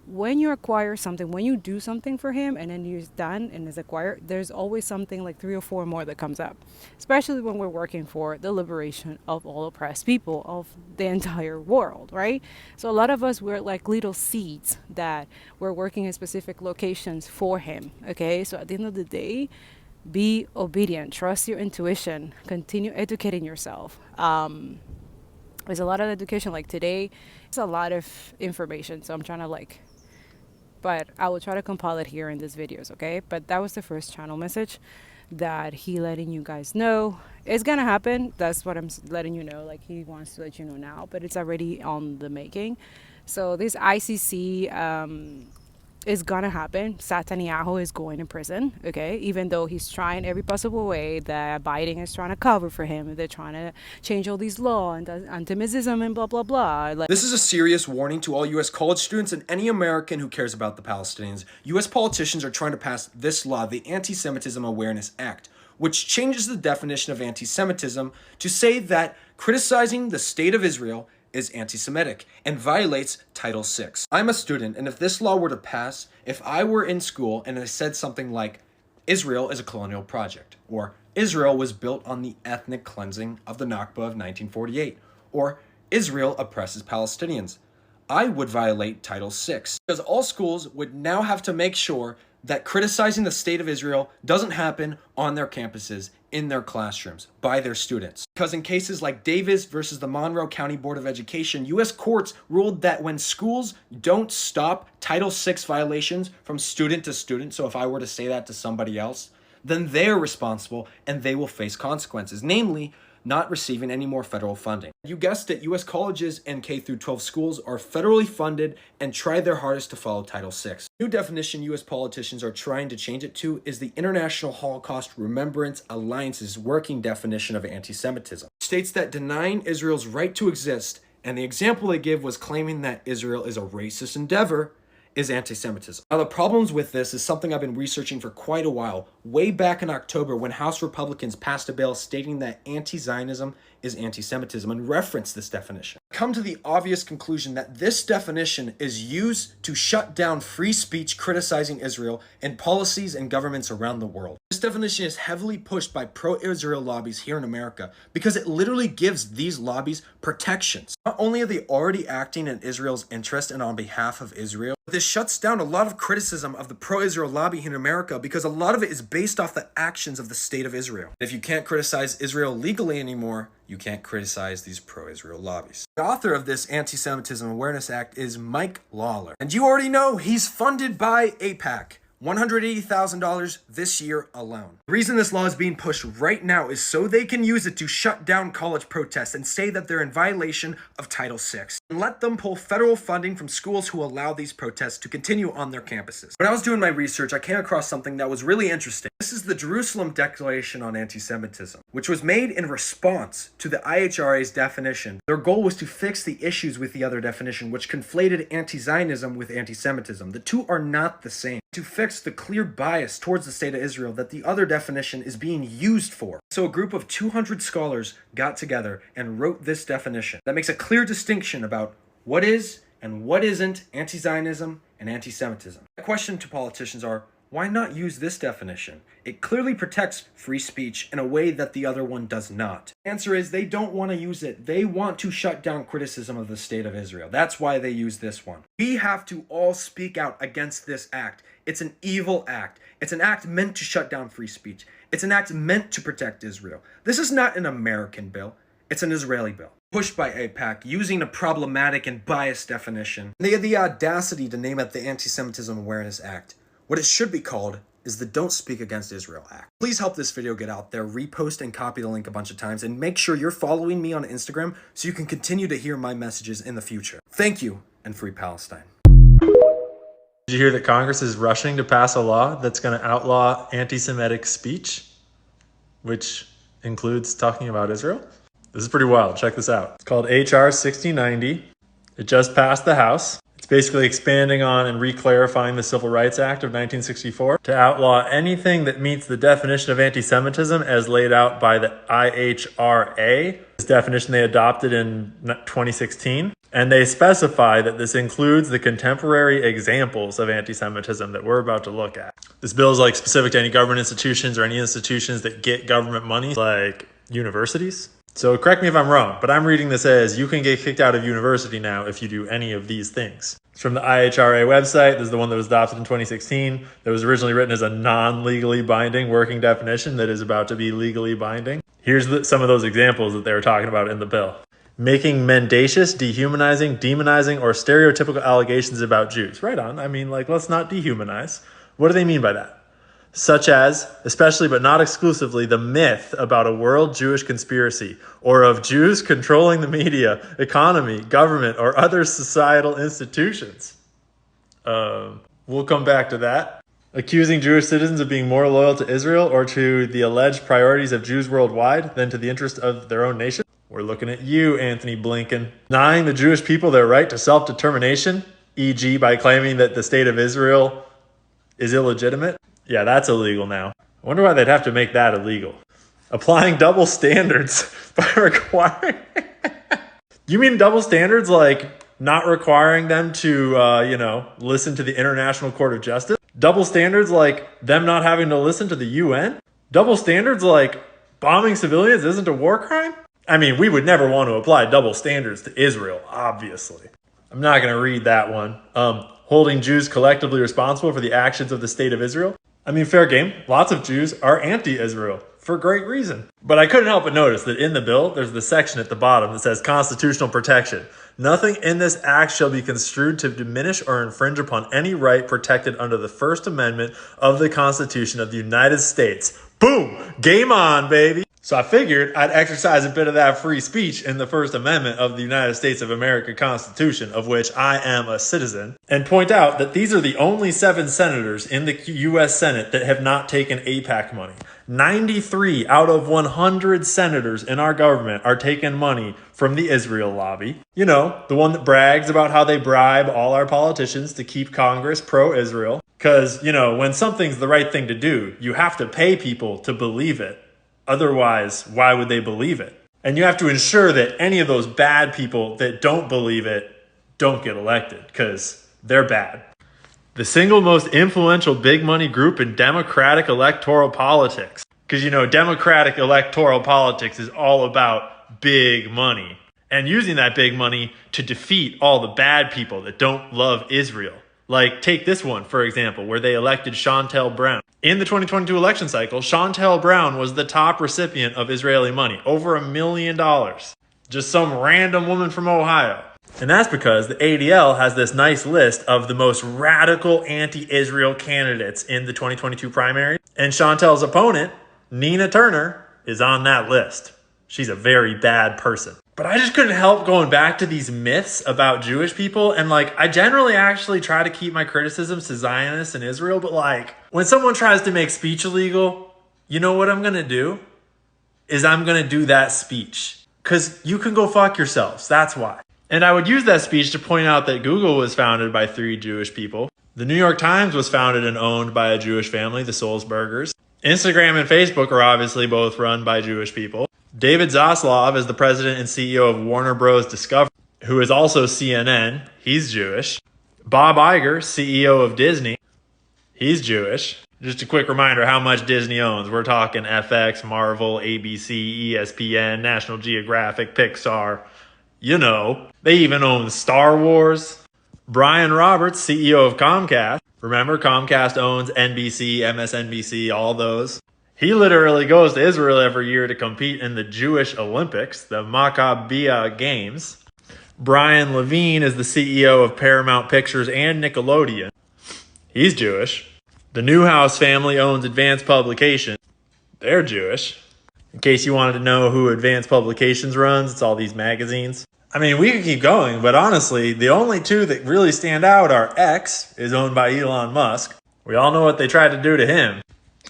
when you acquire something, when you do something for him and then you're done and it's acquired, there's always something like 3 or 4 more that comes up, especially when we're working for the liberation of all oppressed people of the entire world, right? So a lot of us, we're like little seeds that we're working in specific locations for him. Okay, so at the end of the day, be obedient, trust your intuition, continue educating yourself. There's a lot of education, like today it's a lot of information, so I'm trying to but I will try to compile it here in these videos, okay? But that was the first channel message that he letting you guys know it's gonna happen. That's what I'm letting you know. Like, he wants to let you know now, but it's already on the making. So this ICC is gonna happen. Netanyahu is going to prison, okay? Even though he's trying every possible way that Biden is trying to cover for him. They're trying to change all these laws and anti-Semitism and blah, blah, blah. Like, this is a serious warning to all U.S. college students and any American who cares about the Palestinians. U.S. politicians are trying to pass this law, the Anti-Semitism Awareness Act, which changes the definition of anti-Semitism to say that criticizing the state of Israel is anti-Semitic and violates Title VI. I'm a student, and if this law were to pass, if I were in school and I said something like, Israel is a colonial project, or Israel was built on the ethnic cleansing of the Nakba of 1948, or Israel oppresses Palestinians, I would violate Title VI, because all schools would now have to make sure that criticizing the state of Israel doesn't happen on their campuses, in their classrooms, by their students. Because in cases like Davis versus the Monroe County Board of Education, U.S. courts ruled that when schools don't stop Title VI violations from student to student, so if I were to say that to somebody else, then they're responsible and they will face consequences, namely not receiving any more federal funding. You guessed it, U.S. colleges and K-12 schools are federally funded and try their hardest to follow Title VI. New definition U.S. politicians are trying to change it to is the International Holocaust Remembrance Alliance's working definition of anti-Semitism. It states that denying Israel's right to exist, and the example they give was claiming that Israel is a racist endeavor, is anti-Semitism. Now, the problems with this is something I've been researching for quite a while, way back in October when House Republicans passed a bill stating that anti-Zionism is anti-Semitism and referenced this definition. Come to the obvious conclusion that this definition is used to shut down free speech criticizing Israel and policies and governments around the world. This definition is heavily pushed by pro-Israel lobbies here in America because it literally gives these lobbies protections. Not only are they already acting in Israel's interest and on behalf of Israel, but this shuts down a lot of criticism of the pro-Israel lobby here in America because a lot of it is based off the actions of the state of Israel. If you can't criticize Israel legally anymore, you can't criticize these pro-Israel lobbies. The author of this Anti-Semitism Awareness Act is Mike Lawler. And you already know he's funded by AIPAC. $180,000 this year alone. The reason this law is being pushed right now is so they can use it to shut down college protests and say that they're in violation of Title VI. And let them pull federal funding from schools who allow these protests to continue on their campuses. When I was doing my research, I came across something that was really interesting. This is the Jerusalem Declaration on Anti-Semitism, which was made in response to the IHRA's definition. Their goal was to fix the issues with the other definition, which conflated anti-Zionism with anti-Semitism. The two are not the same. To fix the clear bias towards the state of Israel that the other definition is being used for. So a group of 200 scholars got together and wrote this definition that makes a clear distinction about what is and what isn't anti-Zionism and anti-Semitism. The question to politicians are, Why not use this definition? It clearly protects free speech in a way that the other one does not. The answer is they don't want to use it. They want to shut down criticism of the state of Israel. That's why they use this one. We have to all speak out against this act. It's an evil act. It's an act meant to shut down free speech. It's an act meant to protect Israel. This is not an American bill. It's an Israeli bill. Pushed by AIPAC, using a problematic and biased definition. They had the audacity to name it the Anti-Semitism Awareness Act. What it should be called is the Don't Speak Against Israel Act. Please help this video get out there, repost and copy the link a bunch of times, and make sure you're following me on Instagram so you can continue to hear my messages in the future. Thank you, and free Palestine. Did you hear that Congress is rushing to pass a law that's going to outlaw anti-Semitic speech, which includes talking about Israel? This is pretty wild. Check this out. It's called HR 6090. It just passed the House. It's basically expanding on and re-clarifying the Civil Rights Act of 1964 to outlaw anything that meets the definition of anti-Semitism as laid out by the IHRA. This definition they adopted in 2016. And they specify that this includes the contemporary examples of anti-Semitism that we're about to look at. This bill is like specific to any government institutions or any institutions that get government money, like universities. So correct me if I'm wrong, but I'm reading this as you can get kicked out of university now if you do any of these things. It's from the IHRA website. This is the one that was adopted in 2016. That was originally written as a non-legally binding working definition that is about to be legally binding. Here's some of those examples that they were talking about in the bill. Making mendacious, dehumanizing, demonizing, or stereotypical allegations about Jews. Right on. I mean, like, let's not dehumanize. What do they mean by that? Such as, especially but not exclusively, the myth about a world Jewish conspiracy or of Jews controlling the media, economy, government, or other societal institutions. We'll come back to that. Accusing Jewish citizens of being more loyal to Israel or to the alleged priorities of Jews worldwide than to the interest of their own nation. We're looking at you, Anthony Blinken. Denying the Jewish people their right to self-determination, e.g. by claiming that the state of Israel is illegitimate. Yeah, that's illegal now. I wonder why they'd have to make that illegal. Applying double standards by requiring... You mean double standards like not requiring them to, listen to the International Court of Justice? Double standards like them not having to listen to the UN? Double standards like bombing civilians isn't a war crime? I mean, we would never want to apply double standards to Israel, obviously. I'm not going to read that one. Holding Jews collectively responsible for the actions of the state of Israel. I mean, fair game. Lots of Jews are anti-Israel for great reason. But I couldn't help but notice that in the bill, there's the section at the bottom that says constitutional protection. Nothing in this act shall be construed to diminish or infringe upon any right protected under the First Amendment of the Constitution of the United States. Boom! Game on, baby! So I figured I'd exercise a bit of that free speech in the First Amendment of the United States of America Constitution, of which I am a citizen, and point out that these are the only 7 senators in the U.S. Senate that have not taken AIPAC money. 93 out of 100 senators in our government are taking money from the Israel lobby. You know, the one that brags about how they bribe all our politicians to keep Congress pro-Israel. Because, when something's the right thing to do, you have to pay people to believe it. Otherwise, why would they believe it? And you have to ensure that any of those bad people that don't believe it don't get elected, because they're bad. The single most influential big money group in Democratic electoral politics. Because, Democratic electoral politics is all about big money. And using that big money to defeat all the bad people that don't love Israel. Like, take this one, for example, where they elected Chantel Brown. In the 2022 election cycle, Chantel Brown was the top recipient of Israeli money, over $1 million. Just some random woman from Ohio. And that's because the ADL has this nice list of the most radical anti-Israel candidates in the 2022 primary. And Chantel's opponent, Nina Turner, is on that list. She's a very bad person. But I just couldn't help going back to these myths about Jewish people. And I generally actually try to keep my criticisms to Zionists and Israel. But when someone tries to make speech illegal, you know what I'm going to do? Is I'm going to do that speech. Because you can go fuck yourselves. That's why. And I would use that speech to point out that Google was founded by 3 Jewish people. The New York Times was founded and owned by a Jewish family, the Sulzbergers. Instagram and Facebook are obviously both run by Jewish people. David Zaslav is the president and CEO of Warner Bros. Discovery, who is also CNN. He's Jewish. Bob Iger, CEO of Disney. He's Jewish. Just a quick reminder how much Disney owns. We're talking FX, Marvel, ABC, ESPN, National Geographic, Pixar. You know, they even own Star Wars. Brian Roberts, CEO of Comcast. Remember, Comcast owns NBC, MSNBC, all those. He literally goes to Israel every year to compete in the Jewish Olympics, the Maccabiah Games. Brian Levine is the CEO of Paramount Pictures and Nickelodeon. He's Jewish. The Newhouse family owns Advanced Publications. They're Jewish. In case you wanted to know who Advanced Publications runs, it's all these magazines. I mean, we could keep going, but honestly, the only two that really stand out are X, is owned by Elon Musk. We all know what they tried to do to him.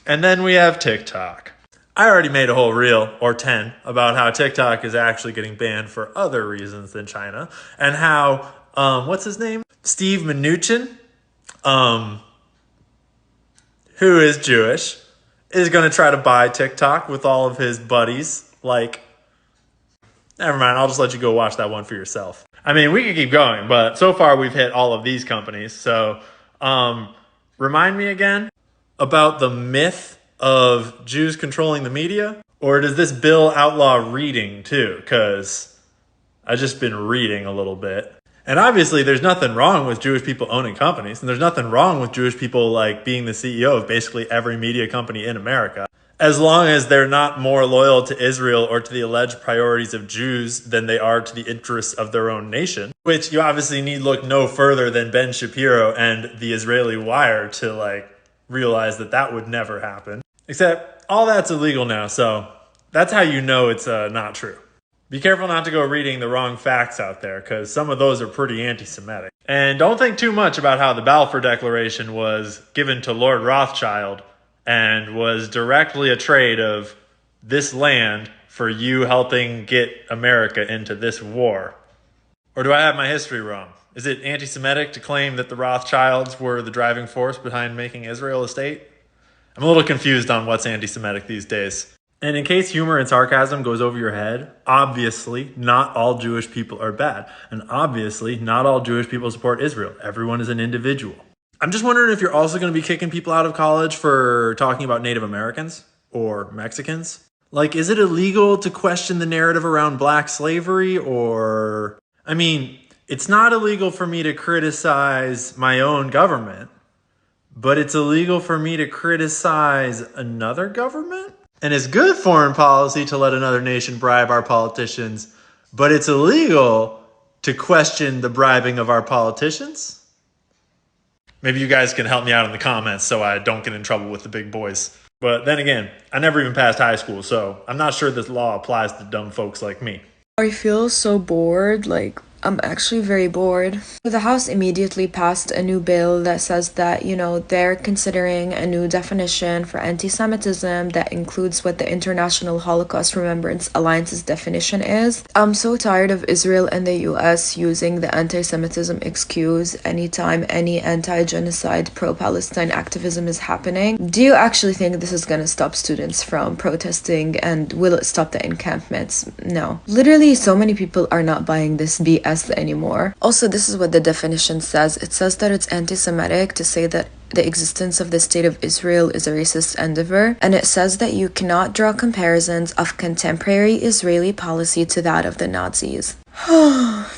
And then we have TikTok. I already made a whole reel, or 10, about how TikTok is actually getting banned for other reasons than China. And how, what's his name? Steve Mnuchin, who is Jewish, is going to try to buy TikTok with all of his buddies. Like, never mind, I'll just let you go watch that one for yourself. I mean, we could keep going, but so far we've hit all of these companies. So, remind me again about the myth of Jews controlling the media? Or does this bill outlaw reading too? Because I've just been reading a little bit. And obviously there's nothing wrong with Jewish people owning companies. And there's nothing wrong with Jewish people like being the CEO of basically every media company in America. As long as they're not more loyal to Israel or to the alleged priorities of Jews than they are to the interests of their own nation. Which you obviously need look no further than Ben Shapiro and the Israeli Wire to realize that that would never happen. Except all that's illegal now, so that's how you know it's not true. Be careful not to go reading the wrong facts out there, because some of those are pretty anti-Semitic. And don't think too much about how the Balfour Declaration was given to Lord Rothschild and was directly a trade of this land for you helping get America into this war. Or do I have my history wrong? Is it anti-Semitic to claim that the Rothschilds were the driving force behind making Israel a state? I'm a little confused on what's anti-Semitic these days. And in case humor and sarcasm goes over your head, obviously not all Jewish people are bad. And obviously not all Jewish people support Israel. Everyone is an individual. I'm just wondering if you're also going to be kicking people out of college for talking about Native Americans or Mexicans. Like, is it illegal to question the narrative around black slavery? Or, I mean, it's not illegal for me to criticize my own government, but it's illegal for me to criticize another government? And it's good foreign policy to let another nation bribe our politicians, but it's illegal to question the bribing of our politicians? Maybe you guys can help me out in the comments so I don't get in trouble with the big boys. But then again, I never even passed high school, so I'm not sure this law applies to dumb folks like me. I feel so bored, I'm actually very bored. The House immediately passed a new bill that says that, they're considering a new definition for anti-Semitism that includes what the International Holocaust Remembrance Alliance's definition is. I'm so tired of Israel and the US using the anti-Semitism excuse anytime any anti-genocide pro-Palestine activism is happening. Do you actually think this is gonna stop students from protesting, and will it stop the encampments? No. Literally, so many people are not buying this BS anymore. Also, this is what the definition says. It says that it's anti-Semitic to say that the existence of the state of Israel is a racist endeavor, and it says that you cannot draw comparisons of contemporary Israeli policy to that of the Nazis.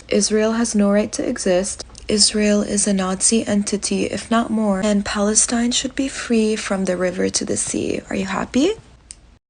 Israel has no right to exist. Israel is a Nazi entity, if not more, and Palestine should be free from the river to the sea. Are you happy?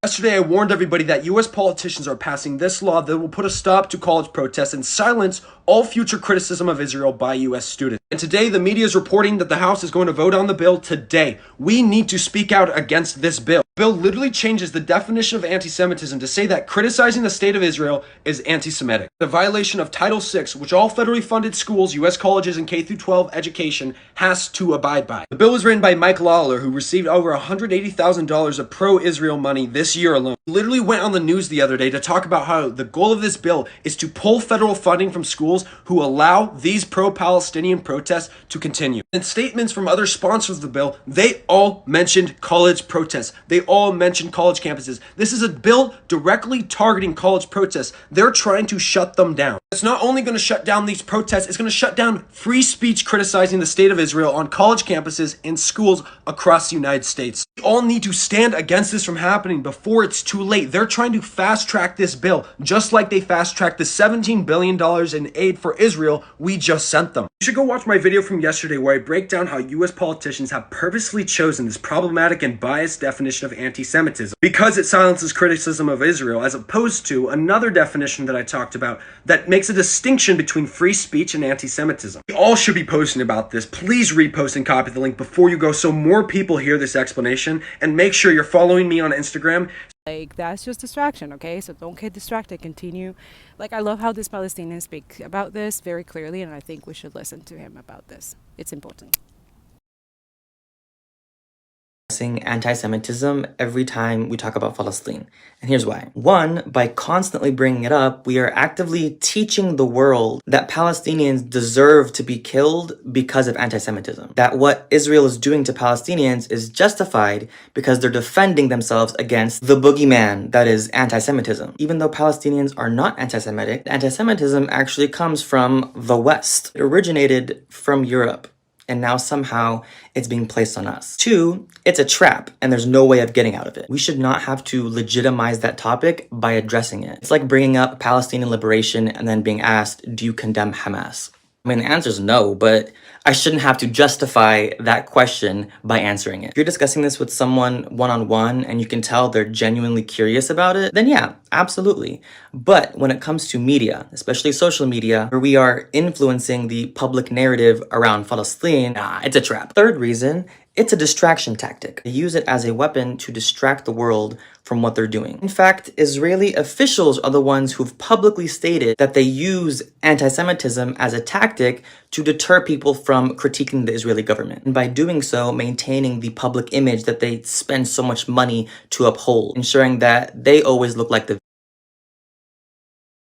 Yesterday, I warned everybody that U.S. politicians are passing this law that will put a stop to college protests and silence all future criticism of Israel by U.S. students. And today, the media is reporting that the House is going to vote on the bill today. We need to speak out against this bill. The bill literally changes the definition of anti-Semitism to say that criticizing the state of Israel is anti-Semitic. The violation of Title VI, which all federally funded schools, U.S. colleges, and K-12 education has to abide by. The bill was written by Mike Lawler, who received over $180,000 of pro-Israel money this year alone. Literally went on the news the other day to talk about how the goal of this bill is to pull federal funding from schools who allow these pro-Palestinian protests to continue. In statements from other sponsors of the bill, they all mentioned college protests. They all mentioned college campuses. This is a bill directly targeting college protests. They're trying to shut them down. It's not only going to shut down these protests, it's going to shut down free speech criticizing the state of Israel on college campuses and schools across the United States. We all need to stand against this from happening before it's too late. They're trying to fast track this bill, just like they fast tracked the $17 billion in aid for Israel we just sent them. You should go watch my video from yesterday where I break down how US politicians have purposely chosen this problematic and biased definition of anti-Semitism because it silences criticism of Israel, as opposed to another definition that I talked about that makes a distinction between free speech and anti-Semitism. We all should be posting about this. Please repost and copy the link before you go so more people hear this explanation, and make sure you're following me on Instagram. Like, that's just distraction, okay? So don't get distracted. Continue. Like, I love how this Palestinian speaks about this very clearly, and I think we should listen to him about this. It's important. Anti-Semitism every time we talk about Palestine. And here's why. One, by constantly bringing it up, we are actively teaching the world that Palestinians deserve to be killed because of anti-Semitism. That what Israel is doing to Palestinians is justified because they're defending themselves against the boogeyman that is anti-Semitism. Even though Palestinians are not anti-Semitic, anti-Semitism actually comes from the West. It originated from Europe, and now somehow it's being placed on us. Two, it's a trap, and there's no way of getting out of it. We should not have to legitimize that topic by addressing it. It's like bringing up Palestinian liberation and then being asked, do you condemn Hamas? I mean, the answer is no, but I shouldn't have to justify that question by answering it. If you're discussing this with someone one-on-one and you can tell they're genuinely curious about it, then yeah, absolutely. But when it comes to media, especially social media, where we are influencing the public narrative around Palestine, it's a trap. Third reason, it's a distraction tactic. They use it as a weapon to distract the world from what they're doing. In fact, Israeli officials are the ones who've publicly stated that they use anti-Semitism as a tactic to deter people from critiquing the Israeli government. And by doing so, maintaining the public image that they spend so much money to uphold, ensuring that they always look like the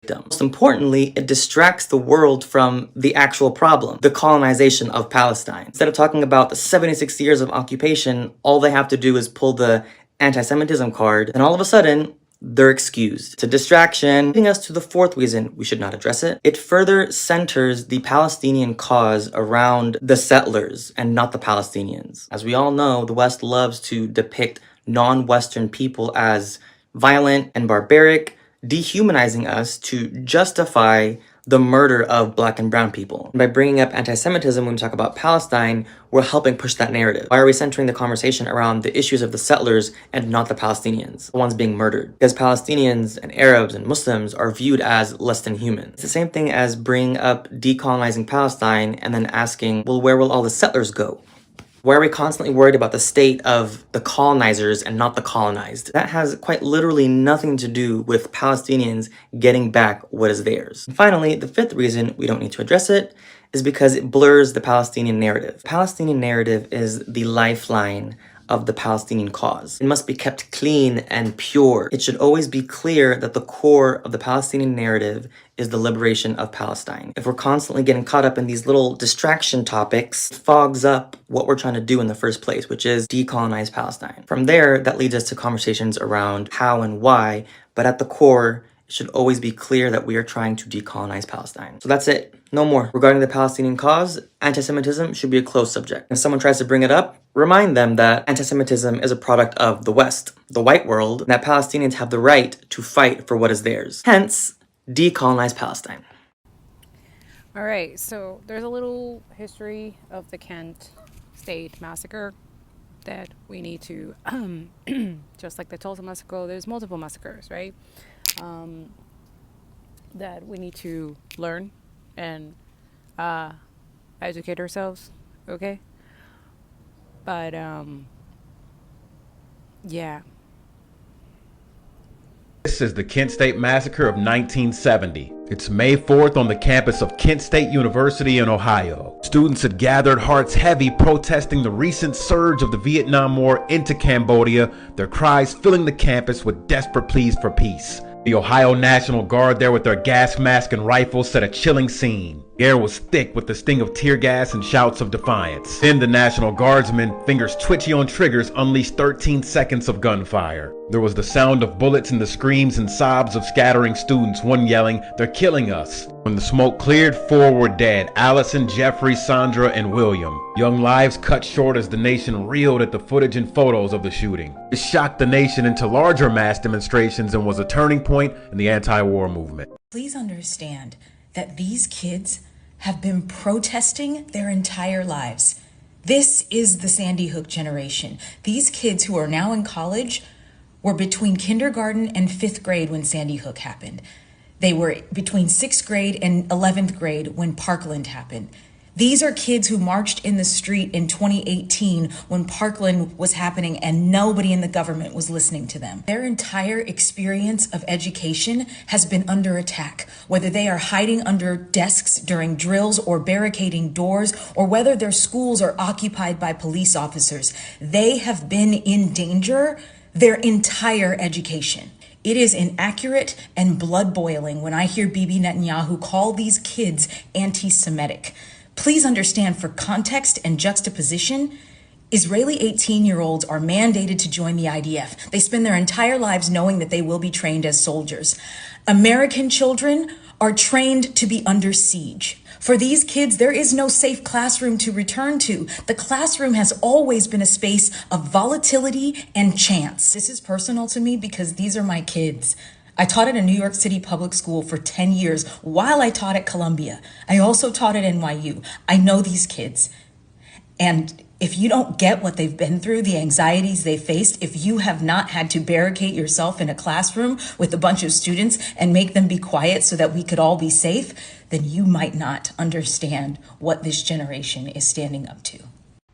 Most importantly, it distracts the world from the actual problem, the colonization of Palestine. Instead of talking about the 76 years of occupation, all they have to do is pull the anti-Semitism card, and all of a sudden, they're excused. It's a distraction, leading us to the fourth reason we should not address it. It further centers the Palestinian cause around the settlers and not the Palestinians. As we all know, the West loves to depict non-Western people as violent and barbaric, dehumanizing us to justify the murder of black and brown people. And by bringing up anti-Semitism when we talk about Palestine, we're helping push that narrative. Why are we centering the conversation around the issues of the settlers and not the Palestinians, the ones being murdered? Because Palestinians and Arabs and Muslims are viewed as less than human. It's the same thing as bringing up decolonizing Palestine and then asking, well, where will all the settlers go? Why are we constantly worried about the state of the colonizers and not the colonized? That has quite literally nothing to do with Palestinians getting back what is theirs. And finally, the fifth reason we don't need to address it is because it blurs the Palestinian narrative. The Palestinian narrative is the lifeline of the Palestinian cause. It must be kept clean and pure. It should always be clear that the core of the Palestinian narrative is the liberation of Palestine. If we're constantly getting caught up in these little distraction topics, it fogs up what we're trying to do in the first place, which is decolonize Palestine. From there, that leads us to conversations around how and why, but at the core, it should always be clear that we are trying to decolonize Palestine. So that's it. No more. Regarding the Palestinian cause, anti-Semitism should be a closed subject. If someone tries to bring it up, remind them that anti-Semitism is a product of the West, the white world, and that Palestinians have the right to fight for what is theirs. Hence, decolonize Palestine. All right, so there's a little history of the Kent State Massacre that we need to, just like the Tulsa Massacre, there's multiple massacres, right? That we need to learn and educate ourselves, okay? But, yeah. This is the Kent State Massacre of 1970. It's May 4th on the campus of Kent State University in Ohio. Students had gathered, hearts heavy, protesting the recent surge of the Vietnam War into Cambodia, their cries filling the campus with desperate pleas for peace. The Ohio National Guard there with their gas mask and rifles set a chilling scene. The air was thick with the sting of tear gas and shouts of defiance. Then the National Guardsmen, fingers twitchy on triggers, unleashed 13 seconds of gunfire. There was the sound of bullets and the screams and sobs of scattering students, one yelling, "They're killing us." When the smoke cleared, 4 were dead: Allison, Jeffrey, Sandra, and William. Young lives cut short as the nation reeled at the footage and photos of the shooting. It shocked the nation into larger mass demonstrations and was a turning point in the anti-war movement. Please understand that these kids have been protesting their entire lives. This is the Sandy Hook generation. These kids who are now in college were between kindergarten and 5th grade when Sandy Hook happened. They were between 6th grade and 11th grade when Parkland happened. These are kids who marched in the street in 2018 when Parkland was happening and nobody in the government was listening to them. Their entire experience of education has been under attack, whether they are hiding under desks during drills or barricading doors, or whether their schools are occupied by police officers. They have been in danger their entire education. It is inaccurate and blood-boiling when I hear Bibi Netanyahu call these kids anti-Semitic. Please understand, for context and juxtaposition, Israeli 18-year-olds are mandated to join the IDF. They spend their entire lives knowing that they will be trained as soldiers. American children are trained to be under siege. For these kids, there is no safe classroom to return to. The classroom has always been a space of volatility and chance. This is personal to me because these are my kids. I taught at a New York City public school for 10 years while I taught at Columbia. I also taught at NYU. I know these kids. And if you don't get what they've been through, the anxieties they faced, if you have not had to barricade yourself in a classroom with a bunch of students and make them be quiet so that we could all be safe, then you might not understand what this generation is standing up to.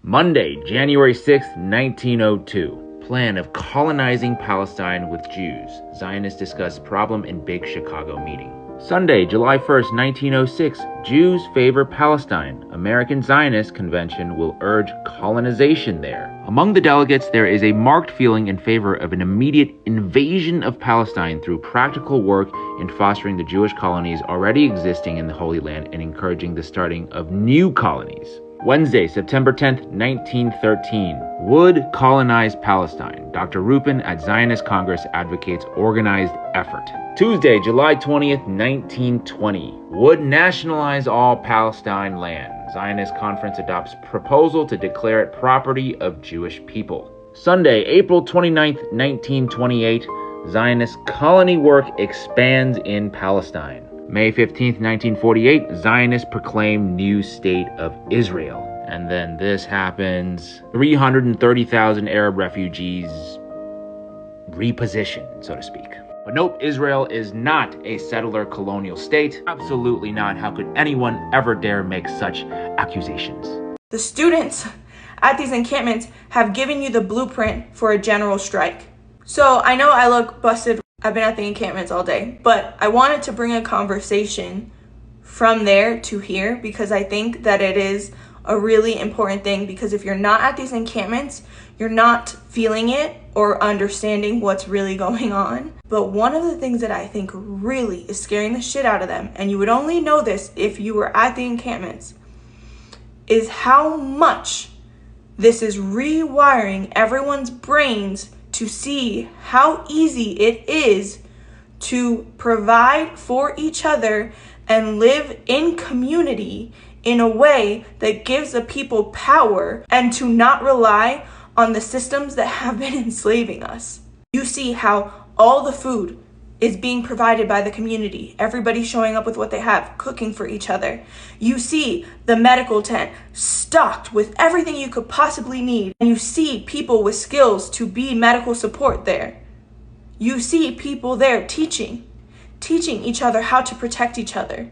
Monday, January 6th, 1902. Plan of colonizing Palestine with Jews. Zionists discuss problem in big Chicago meeting. Sunday, July 1st, 1906. Jews favor Palestine. American Zionist Convention will urge colonization there. Among the delegates, there is a marked feeling in favor of an immediate invasion of Palestine through practical work in fostering the Jewish colonies already existing in the Holy Land and encouraging the starting of new colonies. Wednesday, September 10th, 1913. Would colonize Palestine. Dr. Rupin at Zionist Congress advocates organized effort. Tuesday, July 20th, 1920. Would nationalize all Palestine land. Zionist Conference adopts proposal to declare it property of Jewish people. Sunday, April 29th, 1928. Zionist colony work expands in Palestine. May 15th, 1948, Zionists proclaim new state of Israel. And then this happens. 330,000 Arab refugees repositioned, so to speak. But nope, Israel is not a settler colonial state. Absolutely not. How could anyone ever dare make such accusations? The students at these encampments have given you the blueprint for a general strike. So I know I look busted. I've been at the encampments all day, but I wanted to bring a conversation from there to here because I think that it is a really important thing, because if you're not at these encampments, you're not feeling it or understanding what's really going on. But one of the things that I think really is scaring the shit out of them, and you would only know this if you were at the encampments, is how much this is rewiring everyone's brains to see how easy it is to provide for each other and live in community in a way that gives the people power, and to not rely on the systems that have been enslaving us. You see how all the food is being provided by the community. Everybody showing up with what they have, cooking for each other. You see the medical tent stocked with everything you could possibly need. And you see people with skills to be medical support there. You see people there teaching each other how to protect each other.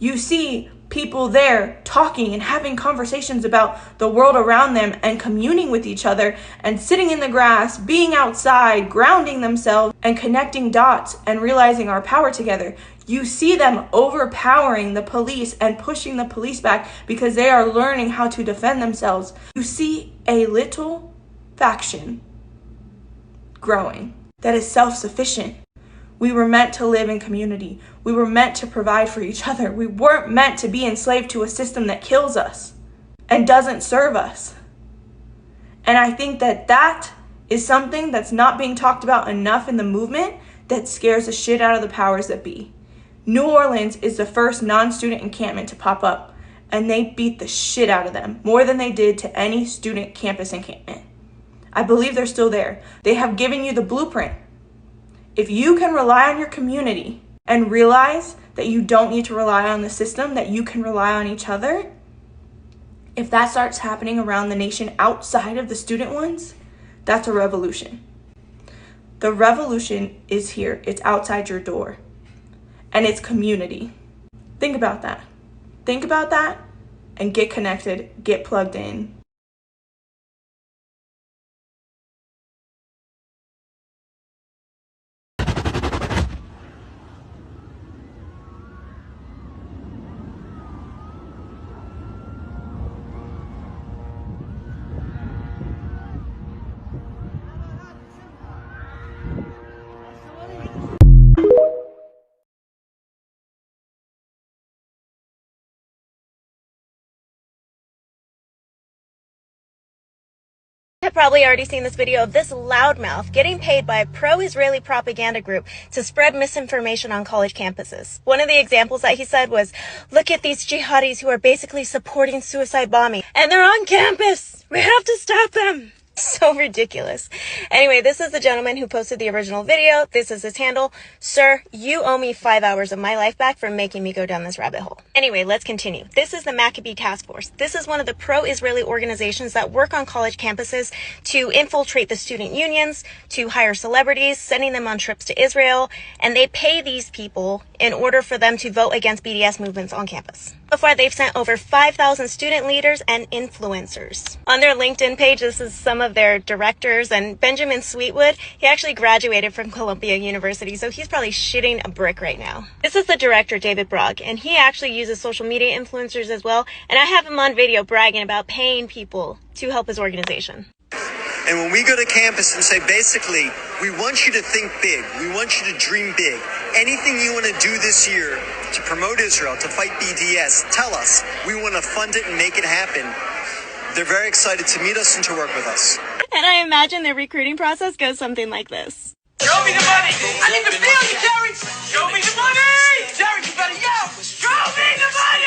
You see people there talking and having conversations about the world around them and communing with each other and sitting in the grass, being outside, grounding themselves and connecting dots and realizing our power together. You see them overpowering the police and pushing the police back because they are learning how to defend themselves. You see a little faction growing that is self-sufficient. We were meant to live in community. We were meant to provide for each other. We weren't meant to be enslaved to a system that kills us and doesn't serve us. And I think that that is something that's not being talked about enough in the movement that scares the shit out of the powers that be. New Orleans is the first non-student encampment to pop up, and they beat the shit out of them, more than they did to any student campus encampment. I believe they're still there. They have given you the blueprint. If you can rely on your community and realize that you don't need to rely on the system, that you can rely on each other, if that starts happening around the nation outside of the student ones, that's a revolution. The revolution is here. It's outside your door. And it's community. Think about that. Think about that and get connected, get plugged in. You've probably already seen this video of this loudmouth getting paid by a pro-Israeli propaganda group to spread misinformation on college campuses. One of the examples that he said was, look at these jihadis who are basically supporting suicide bombing, and they're on campus. We have to stop them. So ridiculous. Anyway, this is the gentleman who posted the original video. This is his handle. Sir, you owe me 5 hours of my life back for making me go down this rabbit hole. Anyway, let's continue. This is the Maccabee Task Force. This is one of the pro-Israeli organizations that work on college campuses to infiltrate the student unions, to hire celebrities, sending them on trips to Israel, and they pay these people in order for them to vote against BDS movements on campus. So far, they've sent over 5,000 student leaders and influencers. On their LinkedIn page, this is some of their directors, and Benjamin Sweetwood, he actually graduated from Columbia University, so he's probably shitting a brick right now. This is the director, David Brogg, and he actually uses social media influencers as well, and I have him on video bragging about paying people to help his organization. And when we go to campus and say, basically, we want you to think big. We want you to dream big. Anything you want to do this year to promote Israel, to fight BDS, tell us. We want to fund it and make it happen. They're very excited to meet us and to work with us. And I imagine their recruiting process goes something like this. Show me the money! I need to feel you, Jerry! Show me the money! Jerry, you better yell! Show me the money!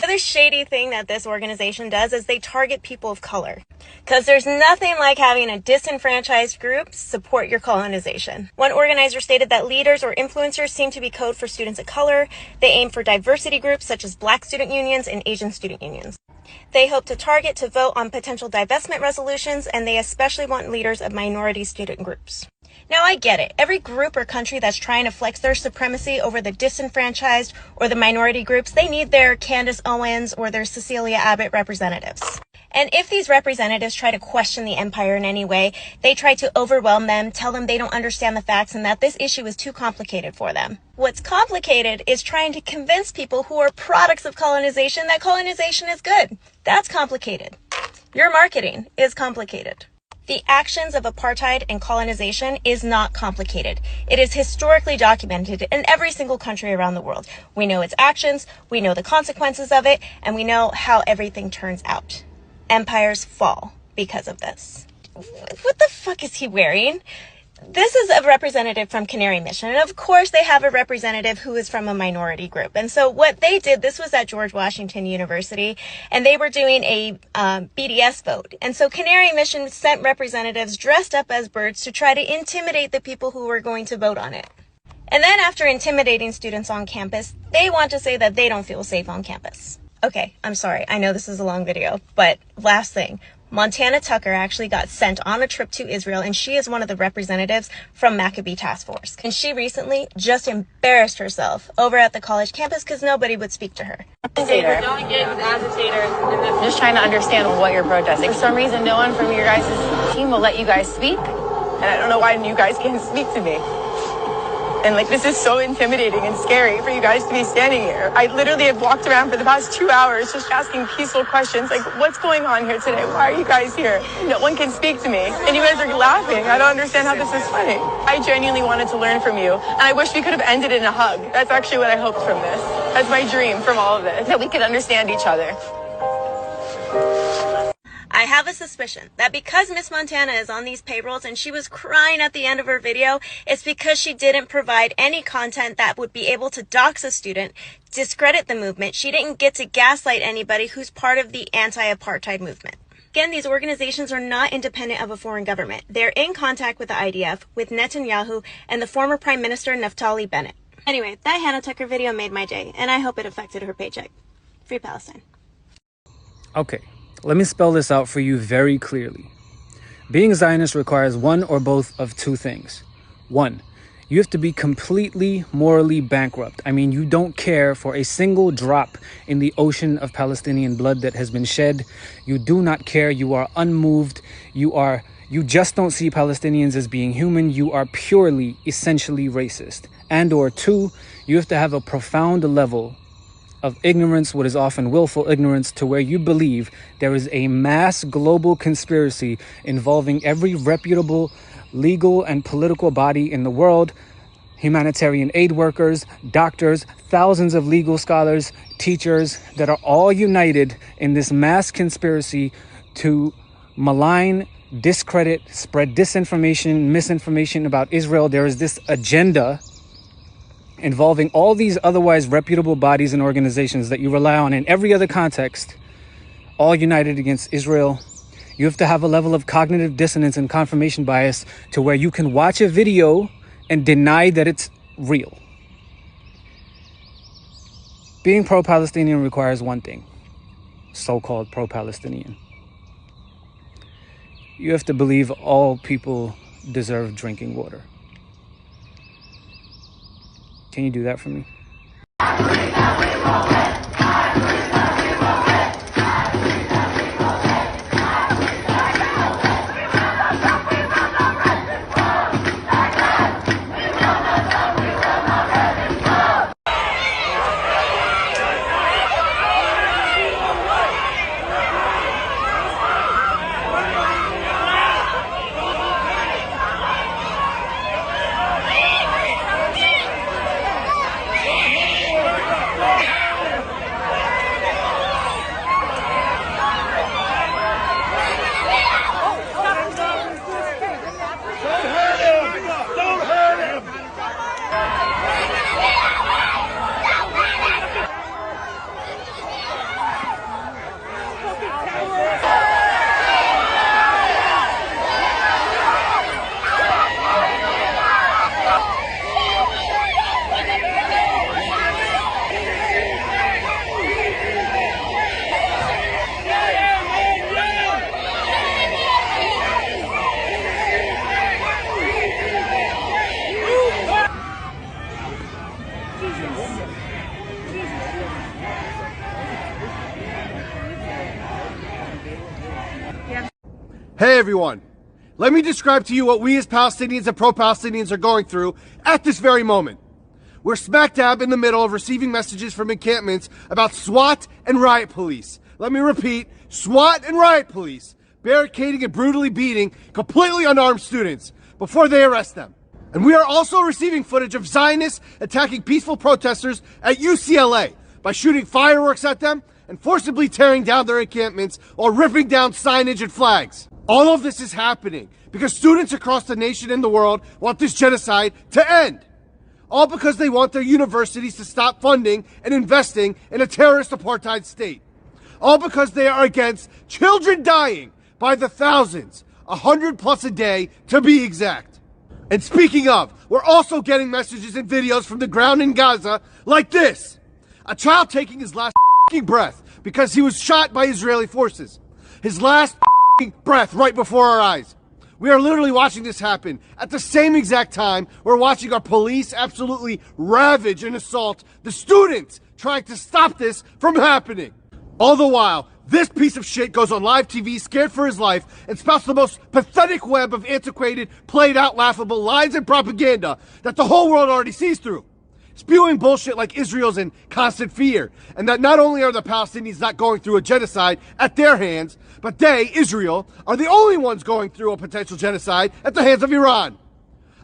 The other shady thing that this organization does is they target people of color. Because there's nothing like having a disenfranchised group support your colonization. One organizer stated that leaders or influencers seem to be code for students of color. They aim for diversity groups such as Black student unions and Asian student unions. They hope to target to vote on potential divestment resolutions, and they especially want leaders of minority student groups. Now, I get it. Every group or country that's trying to flex their supremacy over the disenfranchised or the minority groups, they need their Candace Owens or their Cecilia Abbott representatives. And if these representatives try to question the empire in any way, they try to overwhelm them, tell them they don't understand the facts and that this issue is too complicated for them. What's complicated is trying to convince people who are products of colonization that colonization is good. That's complicated. Your marketing is complicated. The actions of apartheid and colonization is not complicated. It is historically documented in every single country around the world. We know its actions, we know the consequences of it, and we know how everything turns out. Empires fall because of this. What the fuck is he wearing? This is a representative from Canary Mission, and of course they have a representative who is from a minority group. And so what they did, this was at George Washington University, and they were doing a BDS vote. And so Canary Mission sent representatives dressed up as birds to try to intimidate the people who were going to vote on it. And then after intimidating students on campus, they want to say that they don't feel safe on campus. Okay, I'm sorry. I know this is a long video, but last thing. Montana Tucker actually got sent on a trip to Israel, and she is one of the representatives from Maccabee Task Force. And she recently just embarrassed herself over at the college campus because nobody would speak to her. Agitator. Just trying to understand what you're protesting. For some reason, no one from your guys' team will let you guys speak, and I don't know why you guys can't speak to me. And like, this is so intimidating and scary for you guys to be standing here. I literally have walked around for the past 2 hours just asking peaceful questions like, what's going on here today? Why are you guys here? No one can speak to me. And you guys are laughing. I don't understand how this is funny. I genuinely wanted to learn from you. And I wish we could have ended in a hug. That's actually what I hoped from this. That's my dream from all of this, that we could understand each other. I have a suspicion that because Miss Montana is on these payrolls and she was crying at the end of her video, it's because she didn't provide any content that would be able to dox a student, discredit the movement. She didn't get to gaslight anybody who's part of the anti-apartheid movement. Again, these organizations are not independent of a foreign government. They're in contact with the IDF, with Netanyahu, and the former Prime Minister Naftali Bennett. Anyway, that Hannah Tucker video made my day, and I hope it affected her paycheck. Free Palestine. Okay. Let me spell this out for you very clearly. Being a Zionist requires one or both of two things. One, you have to be completely morally bankrupt. I mean, you don't care for a single drop in the ocean of Palestinian blood that has been shed. You do not care. You are unmoved. You just don't see Palestinians as being human. You are purely, essentially racist. And or two, you have to have a profound level of ignorance, what is often willful ignorance, to where you believe there is a mass global conspiracy involving every reputable legal and political body in the world, humanitarian aid workers, doctors, thousands of legal scholars, teachers, that are all united in this mass conspiracy to malign, discredit, spread disinformation, misinformation about Israel. There is this agenda involving all these otherwise reputable bodies and organizations that you rely on in every other context, all united against Israel. You have to have a level of cognitive dissonance and confirmation bias to where you can watch a video and deny that it's real. Being pro-Palestinian requires one thing, so-called pro-Palestinian. You have to believe all people deserve drinking water. Can you do that for me? Hey everyone, let me describe to you what we as Palestinians and pro-Palestinians are going through at this very moment. We're smack dab in the middle of receiving messages from encampments about SWAT and riot police. Let me repeat, SWAT and riot police barricading and brutally beating completely unarmed students before they arrest them. And we are also receiving footage of Zionists attacking peaceful protesters at UCLA by shooting fireworks at them and forcibly tearing down their encampments while ripping down signage and flags. All of this is happening because students across the nation and the world want this genocide to end. All because they want their universities to stop funding and investing in a terrorist apartheid state. All because they are against children dying by the thousands, 100+ a day to be exact. And speaking of, we're also getting messages and videos from the ground in Gaza like this. A child taking his last breath because he was shot by Israeli forces. His last breath right before our eyes. We are literally watching this happen. At the same exact time, we're watching our police absolutely ravage and assault the students trying to stop this from happening. All the while, This piece of shit goes on live TV, scared for his life, and spouts the most pathetic web of antiquated, played-out, laughable lies and propaganda that the whole world already sees through. Spewing bullshit like Israel's in constant fear, and that not only are the Palestinians not going through a genocide at their hands, but they, Israel, are the only ones going through a potential genocide at the hands of Iran.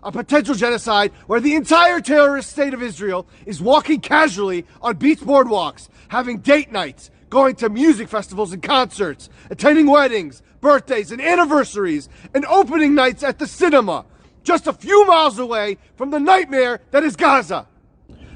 A potential genocide where the entire terrorist state of Israel is walking casually on beach boardwalks, having date nights, going to music festivals and concerts, attending weddings, birthdays and anniversaries, and opening nights at the cinema, just a few miles away from the nightmare that is Gaza.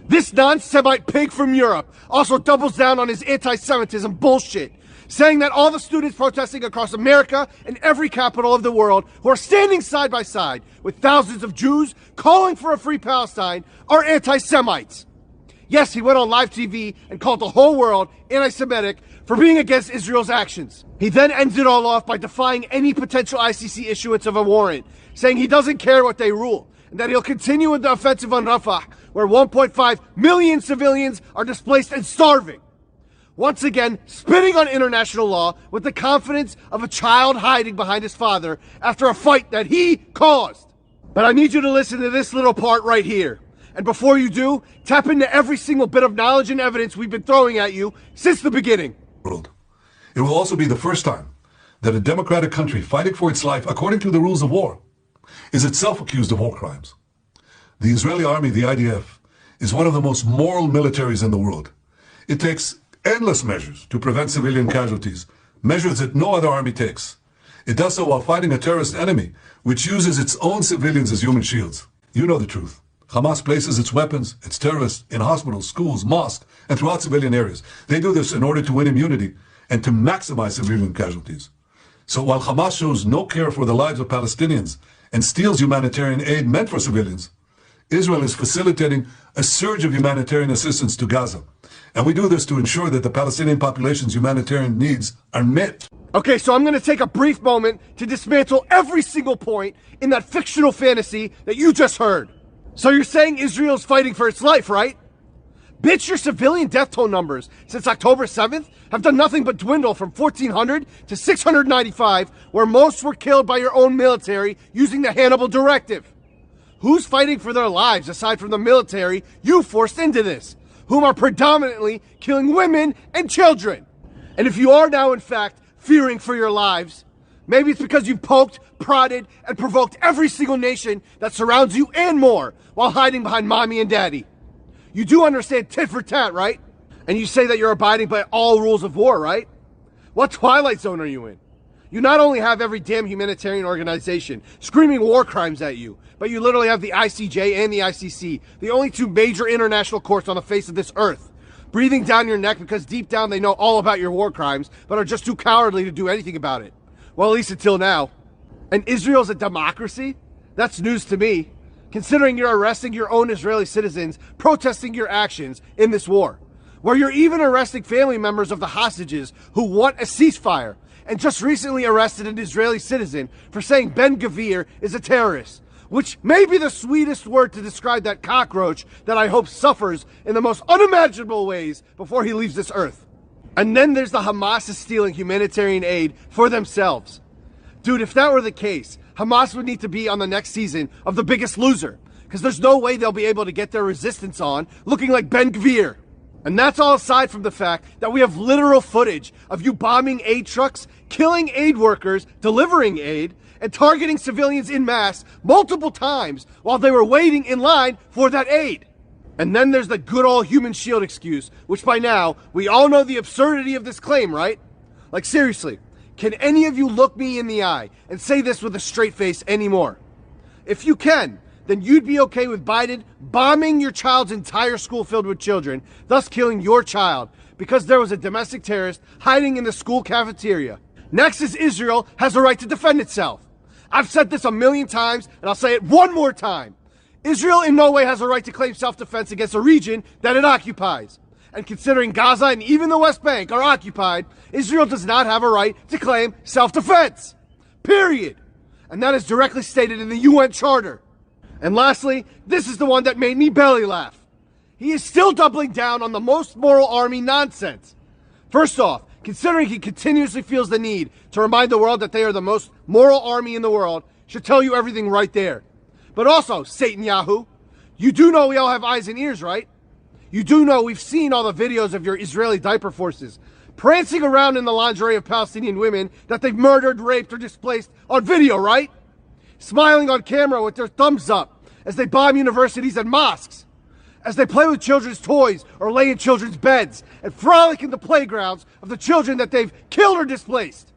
This non-Semite pig from Europe also doubles down on his anti-Semitism bullshit, saying that all the students protesting across America and every capital of the world who are standing side by side with thousands of Jews calling for a free Palestine are anti-Semites. Yes, he went on live TV and called the whole world anti-Semitic for being against Israel's actions. He then ends it all off by defying any potential ICC issuance of a warrant, saying he doesn't care what they rule, and that he'll continue with the offensive on Rafah, where 1.5 million civilians are displaced and starving. Once again, spitting on international law with the confidence of a child hiding behind his father after a fight that he caused. But I need you to listen to this little part right here. And before you do, tap into every single bit of knowledge and evidence we've been throwing at you since the beginning. It will also be the first time that a democratic country fighting for its life according to the rules of war is itself accused of war crimes. The Israeli army, the IDF, is one of the most moral militaries in the world. It takes endless measures to prevent civilian casualties, measures that no other army takes. It does so while fighting a terrorist enemy, which uses its own civilians as human shields. You know the truth. Hamas places its weapons, its terrorists, in hospitals, schools, mosques, and throughout civilian areas. They do this in order to win immunity and to maximize civilian casualties. So while Hamas shows no care for the lives of Palestinians and steals humanitarian aid meant for civilians, Israel is facilitating a surge of humanitarian assistance to Gaza. And we do this to ensure that the Palestinian population's humanitarian needs are met. Okay, so I'm going to take a brief moment to dismantle every single point in that fictional fantasy that you just heard. So you're saying Israel's fighting for its life, right? Bitch, your civilian death toll numbers since October 7th have done nothing but dwindle from 1,400 to 695, where most were killed by your own military using the Hannibal Directive. Who's fighting for their lives aside from the military you forced into this, whom are predominantly killing women and children? And if you are now, in fact, fearing for your lives, maybe it's because you've poked, prodded, and provoked every single nation that surrounds you and more while hiding behind mommy and daddy. You do understand tit for tat, right? And you say that you're abiding by all rules of war, right? What twilight zone are you in? You not only have every damn humanitarian organization screaming war crimes at you, but you literally have the ICJ and the ICC, the only two major international courts on the face of this earth, breathing down your neck because deep down they know all about your war crimes, but are just too cowardly to do anything about it. Well, at least until now. And Israel's a democracy? That's news to me, considering you're arresting your own Israeli citizens protesting your actions in this war, where you're even arresting family members of the hostages who want a ceasefire, and just recently arrested an Israeli citizen for saying Ben-Gvir is a terrorist, which may be the sweetest word to describe that cockroach that I hope suffers in the most unimaginable ways before he leaves this earth. And then there's the Hamas is stealing humanitarian aid for themselves. Dude, if that were the case, Hamas would need to be on the next season of The Biggest Loser, because there's no way they'll be able to get their resistance on looking like Ben-Gvir. And that's all aside from the fact that we have literal footage of you bombing aid trucks, killing aid workers, delivering aid, and targeting civilians en masse multiple times while they were waiting in line for that aid. And then there's the good old human shield excuse, which by now, we all know the absurdity of this claim, right? Like seriously, can any of you look me in the eye and say this with a straight face anymore? If you can, then you'd be okay with Biden bombing your child's entire school filled with children, thus killing your child, because there was a domestic terrorist hiding in the school cafeteria. Next is Israel has a right to defend itself. I've said this 1,000,000 times, and I'll say it one more time. Israel in no way has a right to claim self-defense against a region that it occupies. And considering Gaza and even the West Bank are occupied, Israel does not have a right to claim self-defense. Period. And that is directly stated in the UN Charter. And lastly, this is the one that made me belly laugh. He is still doubling down on the most moral army nonsense. First off, considering he continuously feels the need to remind the world that they are the most moral army in the world, should tell you everything right there. But also, Satan Yahoo, you do know we all have eyes and ears, right? You do know we've seen all the videos of your Israeli diaper forces prancing around in the lingerie of Palestinian women that they've murdered, raped, or displaced on video, right? Smiling on camera with their thumbs up as they bomb universities and mosques, as they play with children's toys or lay in children's beds and frolic in the playgrounds of the children that they've killed or displaced.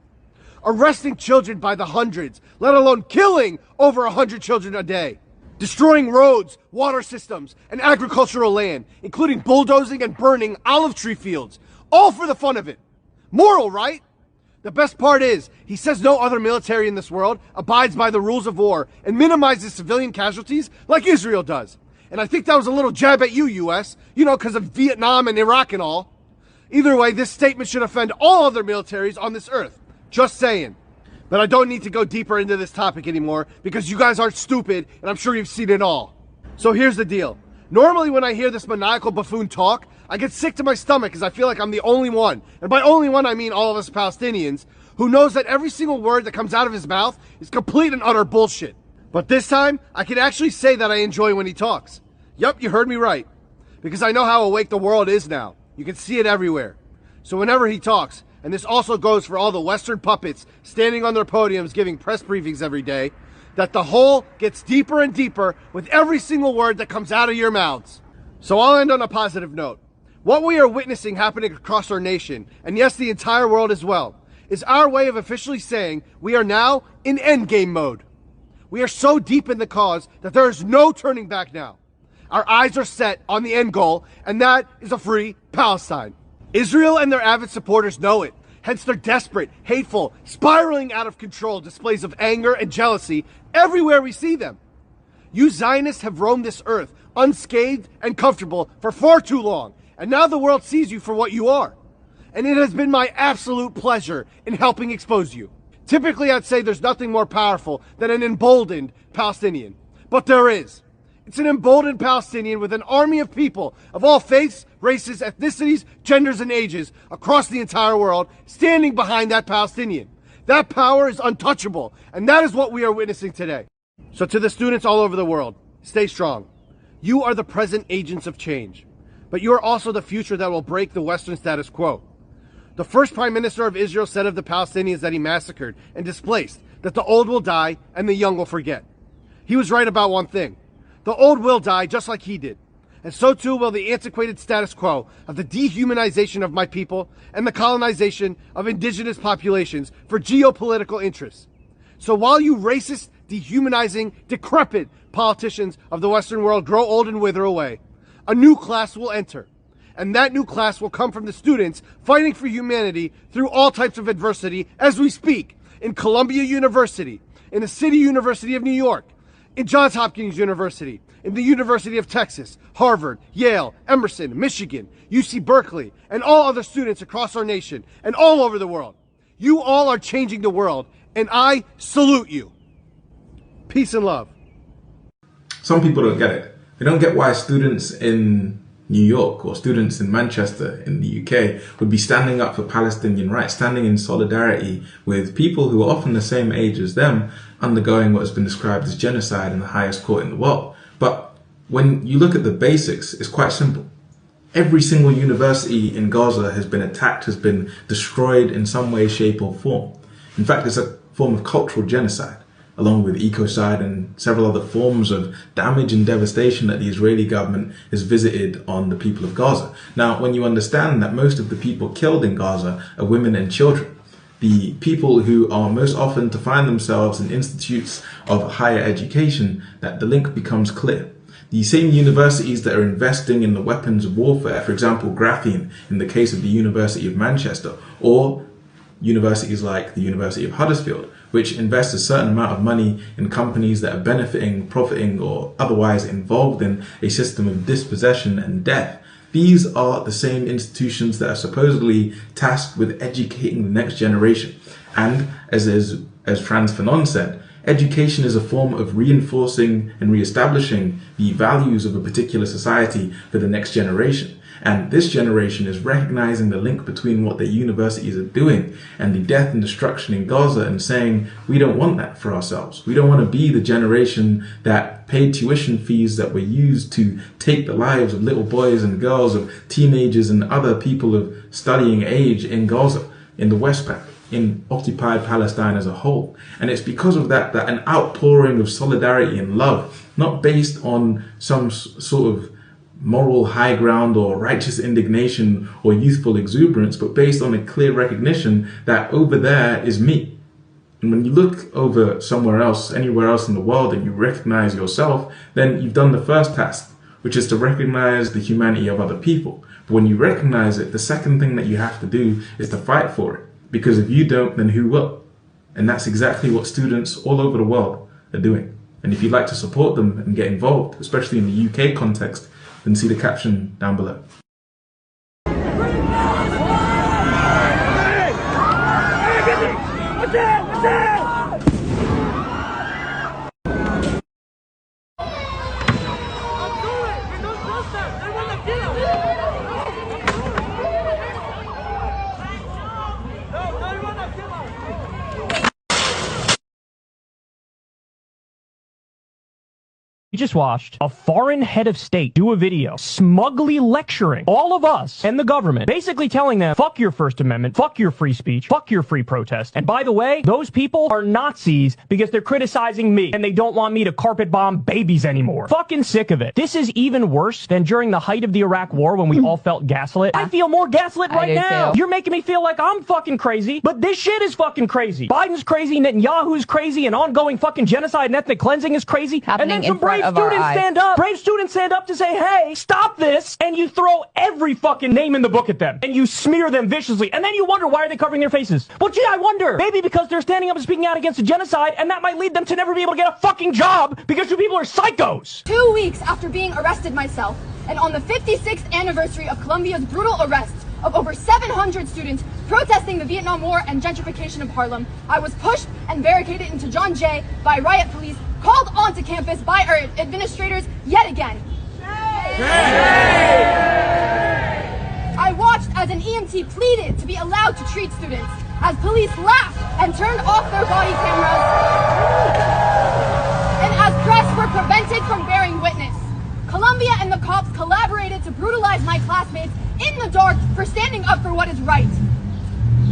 Arresting children by the hundreds, let alone killing over 100 children a day. Destroying roads, water systems, and agricultural land, including bulldozing and burning olive tree fields, all for the fun of it. Moral, right? The best part is, he says no other military in this world abides by the rules of war and minimizes civilian casualties like Israel does. And I think that was a little jab at you, US, you know, because of Vietnam and Iraq and all. Either way, this statement should offend all other militaries on this earth. Just saying. But I don't need to go deeper into this topic anymore because you guys aren't stupid and I'm sure you've seen it all. So here's the deal. Normally when I hear this maniacal buffoon talk, I get sick to my stomach because I feel like I'm the only one, and by only one I mean all of us Palestinians, who knows that every single word that comes out of his mouth is complete and utter bullshit. But this time, I can actually say that I enjoy when he talks. Yup, you heard me right. Because I know how awake the world is now. You can see it everywhere. So whenever he talks, and this also goes for all the Western puppets standing on their podiums giving press briefings every day, that the hole gets deeper and deeper with every single word that comes out of your mouths. So I'll end on a positive note. What we are witnessing happening across our nation, and yes, the entire world as well, is our way of officially saying we are now in endgame mode. We are so deep in the cause that there is no turning back now. Our eyes are set on the end goal, and that is a free Palestine. Israel and their avid supporters know it, hence their desperate, hateful, spiraling out of control displays of anger and jealousy everywhere we see them. You Zionists have roamed this earth unscathed and comfortable for far too long, and now the world sees you for what you are. And it has been my absolute pleasure in helping expose you. Typically, I'd say there's nothing more powerful than an emboldened Palestinian. But there is. It's an emboldened Palestinian with an army of people of all faiths, races, ethnicities, genders, and ages across the entire world standing behind that Palestinian. That power is untouchable, and that is what we are witnessing today. So to the students all over the world, stay strong. You are the present agents of change. But you are also the future that will break the Western status quo. The first Prime Minister of Israel said of the Palestinians that he massacred and displaced that the old will die and the young will forget. He was right about one thing. The old will die just like he did. And so too will the antiquated status quo of the dehumanization of my people and the colonization of indigenous populations for geopolitical interests. So while you racist, dehumanizing, decrepit politicians of the Western world grow old and wither away, a new class will enter. And that new class will come from the students fighting for humanity through all types of adversity as we speak, in Columbia University, in the City University of New York, in Johns Hopkins University, in the University of Texas, Harvard, Yale, Emerson, Michigan, UC Berkeley, and all other students across our nation and all over the world. You all are changing the world, and I salute you. Peace and love. Some people don't get it. They don't get why students in New York or students in Manchester in the UK would be standing up for Palestinian rights, standing in solidarity with people who are often the same age as them, undergoing what has been described as genocide in the highest court in the world. But when you look at the basics, it's quite simple. Every single university in Gaza has been attacked, has been destroyed in some way, shape or form. In fact, it's a form of cultural genocide, along with ecocide and several other forms of damage and devastation that the Israeli government has visited on the people of Gaza. Now, when you understand that most of the people killed in Gaza are women and children, the people who are most often to find themselves in institutes of higher education, that the link becomes clear. The same universities that are investing in the weapons of warfare, for example, graphene in the case of the University of Manchester, or universities like the University of Huddersfield, which invest a certain amount of money in companies that are benefiting, profiting, or otherwise involved in a system of dispossession and death. These are the same institutions that are supposedly tasked with educating the next generation. And as Frantz Fanon said, Education is a form of reinforcing and reestablishing the values of a particular society for the next generation. And this generation is recognizing the link between what their universities are doing and the death and destruction in Gaza and saying, we don't want that for ourselves. We don't want to be the generation that paid tuition fees that were used to take the lives of little boys and girls, of teenagers and other people of studying age in Gaza, in the West Bank, in occupied Palestine as a whole. And it's because of that that an outpouring of solidarity and love, not based on some sort of moral high ground or righteous indignation or youthful exuberance, but based on a clear recognition that over there is me. And when you look over somewhere else, anywhere else in the world, and you recognize yourself, then you've done the first task, which is to recognize the humanity of other people. But when you recognize it, the second thing that you have to do is to fight for it. Because if you don't, then who will? And that's exactly what students all over the world are doing. And if you'd like to support them and get involved, especially in the UK context, then see the caption down below. We just watched a foreign head of state do a video smugly lecturing all of us and the government, basically telling them, fuck your First Amendment, fuck your free speech, fuck your free protest. And by the way, those people are Nazis because they're criticizing me and they don't want me to carpet bomb babies anymore. Fucking sick of it. This is even worse than during the height of the Iraq war when we all felt gaslit. I feel more gaslit right now. You're making me feel like I'm fucking crazy, but this shit is fucking crazy. Biden's crazy, Netanyahu's crazy, and ongoing fucking genocide and ethnic cleansing is crazy. And then some brave students stand up to say, hey, stop this, and you throw every fucking name in the book at them, and you smear them viciously, and then you wonder why are they covering their faces. Well, gee, I wonder. Maybe because they're standing up and speaking out against a genocide, and that might lead them to never be able to get a fucking job because you people are psychos. 2 weeks after being arrested myself, and on the 56th anniversary of Colombia's brutal arrests of over 700 students protesting the Vietnam War and gentrification of Harlem, I was pushed and barricaded into John Jay by riot police, called onto campus by our administrators yet again. I watched as an EMT pleaded to be allowed to treat students, as police laughed and turned off their body cameras, and as press were prevented from bearing witness. Columbia and the cops collaborated to brutalize my classmates in the dark for standing up for what is right.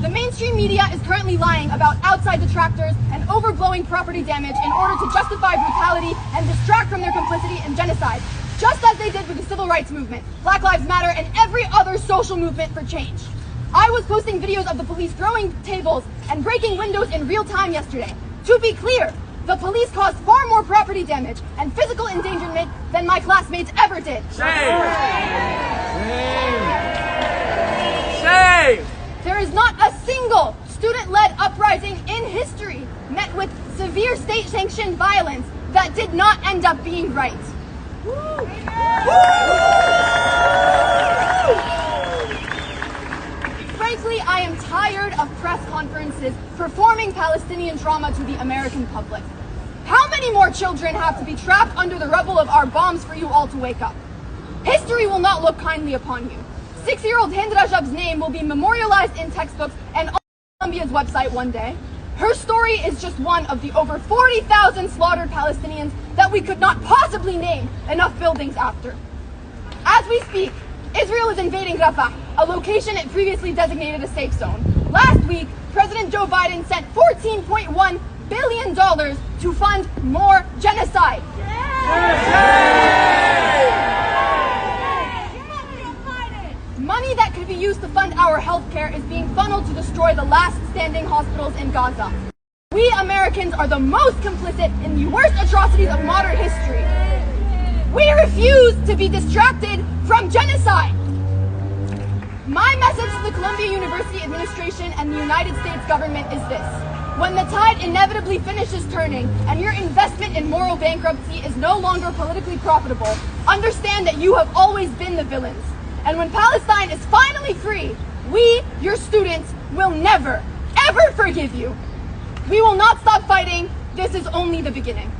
The mainstream media is currently lying about outside detractors and overblowing property damage in order to justify brutality and distract from their complicity in genocide, just as they did with the civil rights movement, Black Lives Matter, and every other social movement for change. I was posting videos of the police throwing tables and breaking windows in real time yesterday. To be clear, the police caused far more property damage and physical endangerment than my classmates ever did. Shame! Shame! There is not a single student-led uprising in history met with severe state-sanctioned violence that did not end up being right. Frankly, I am tired of press conferences performing Palestinian drama to the American public. How many more children have to be trapped under the rubble of our bombs for you all to wake up? History will not look kindly upon you. 6-year-old Hind Rajab's name will be memorialized in textbooks and on Colombia's website one day. Her story is just one of the over 40,000 slaughtered Palestinians that we could not possibly name enough buildings after. As we speak, Israel is invading Rafah, a location it previously designated a safe zone. Last week, President Joe Biden sent $14.1 billion to fund more genocide. Money that could be used to fund our healthcare is being funneled to destroy the last standing hospitals in Gaza. We Americans are the most complicit in the worst atrocities of modern history. We refuse to be distracted from genocide. My message to the Columbia University administration and the United States government is this. When the tide inevitably finishes turning and your investment in moral bankruptcy is no longer politically profitable, understand that you have always been the villains. And when Palestine is finally free, we, your students, will never, ever forgive you. We will not stop fighting This is only the beginning.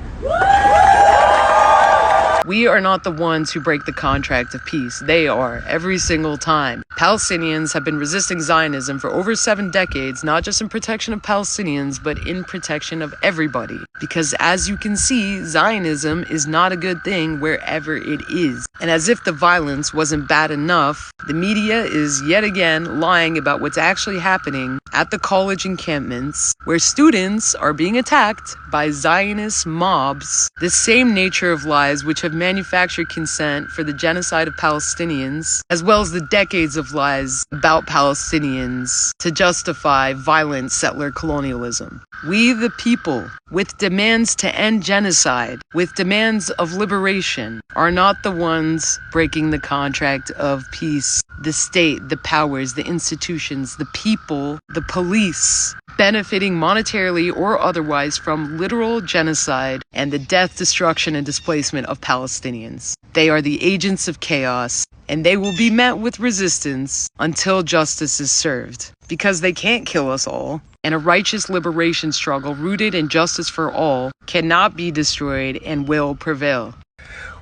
We are not the ones who break the contract of peace. They are, every single time. Palestinians have been resisting Zionism for over 7 decades, not just in protection of Palestinians, but in protection of everybody. Because as you can see, Zionism is not a good thing wherever it is. And as if the violence wasn't bad enough, the media is yet again lying about what's actually happening at the college encampments, where students are being attacked by Zionist mobs. The same nature of lies which have manufactured consent for the genocide of Palestinians, as well as the decades of lies about Palestinians to justify violent settler colonialism. We the people, with demands to end genocide, with demands of liberation, are not the ones breaking the contract of peace. The state, the powers, the institutions, the people, the police, benefiting monetarily or otherwise from literal genocide and the death, destruction, and displacement of Palestinians. They are the agents of chaos, and they will be met with resistance until justice is served. Because they can't kill us all, and a righteous liberation struggle rooted in justice for all cannot be destroyed and will prevail.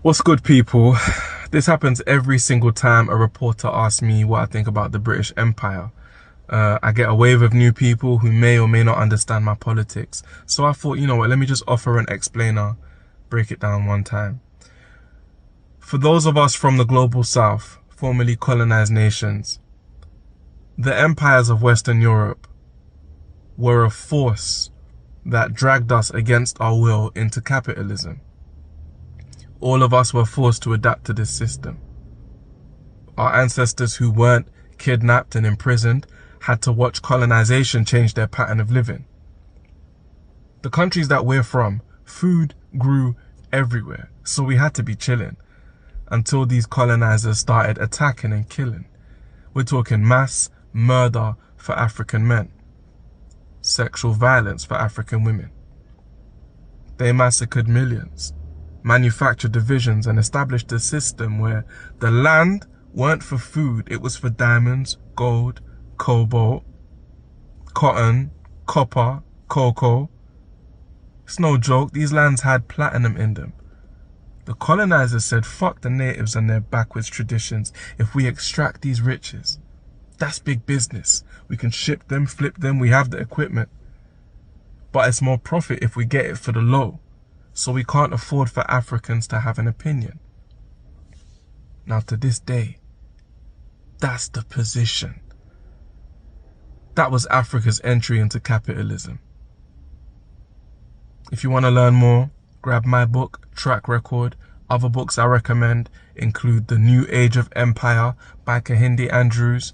What's good, people? This happens every single time a reporter asks me what I think about the British Empire. I get a wave of new people who may or may not understand my politics. So I thought, you know what, let me just offer an explainer, break it down one time. For those of us from the global south, formerly colonized nations, the empires of Western Europe were a force that dragged us against our will into capitalism. All of us were forced to adapt to this system. Our ancestors who weren't kidnapped and imprisoned had to watch colonization change their pattern of living. The countries that we're from, food grew everywhere, so we had to be chilling until these colonizers started attacking and killing. We're talking mass murder for African men, sexual violence for African women. They massacred millions, manufactured divisions, and established a system where the land weren't for food, it was for diamonds, gold, cobalt, cotton, copper, cocoa. It's no joke, these lands had platinum in them. The colonizers said, fuck the natives and their backwards traditions. If we extract these riches, that's big business. We can ship them, flip them, we have the equipment. But it's more profit if we get it for the low. So we can't afford for Africans to have an opinion. Now to this day, that's the position. That was Africa's entry into capitalism. If you want to learn more, grab my book, Track Record. Other books I recommend include The New Age of Empire by Kehinde Andrews,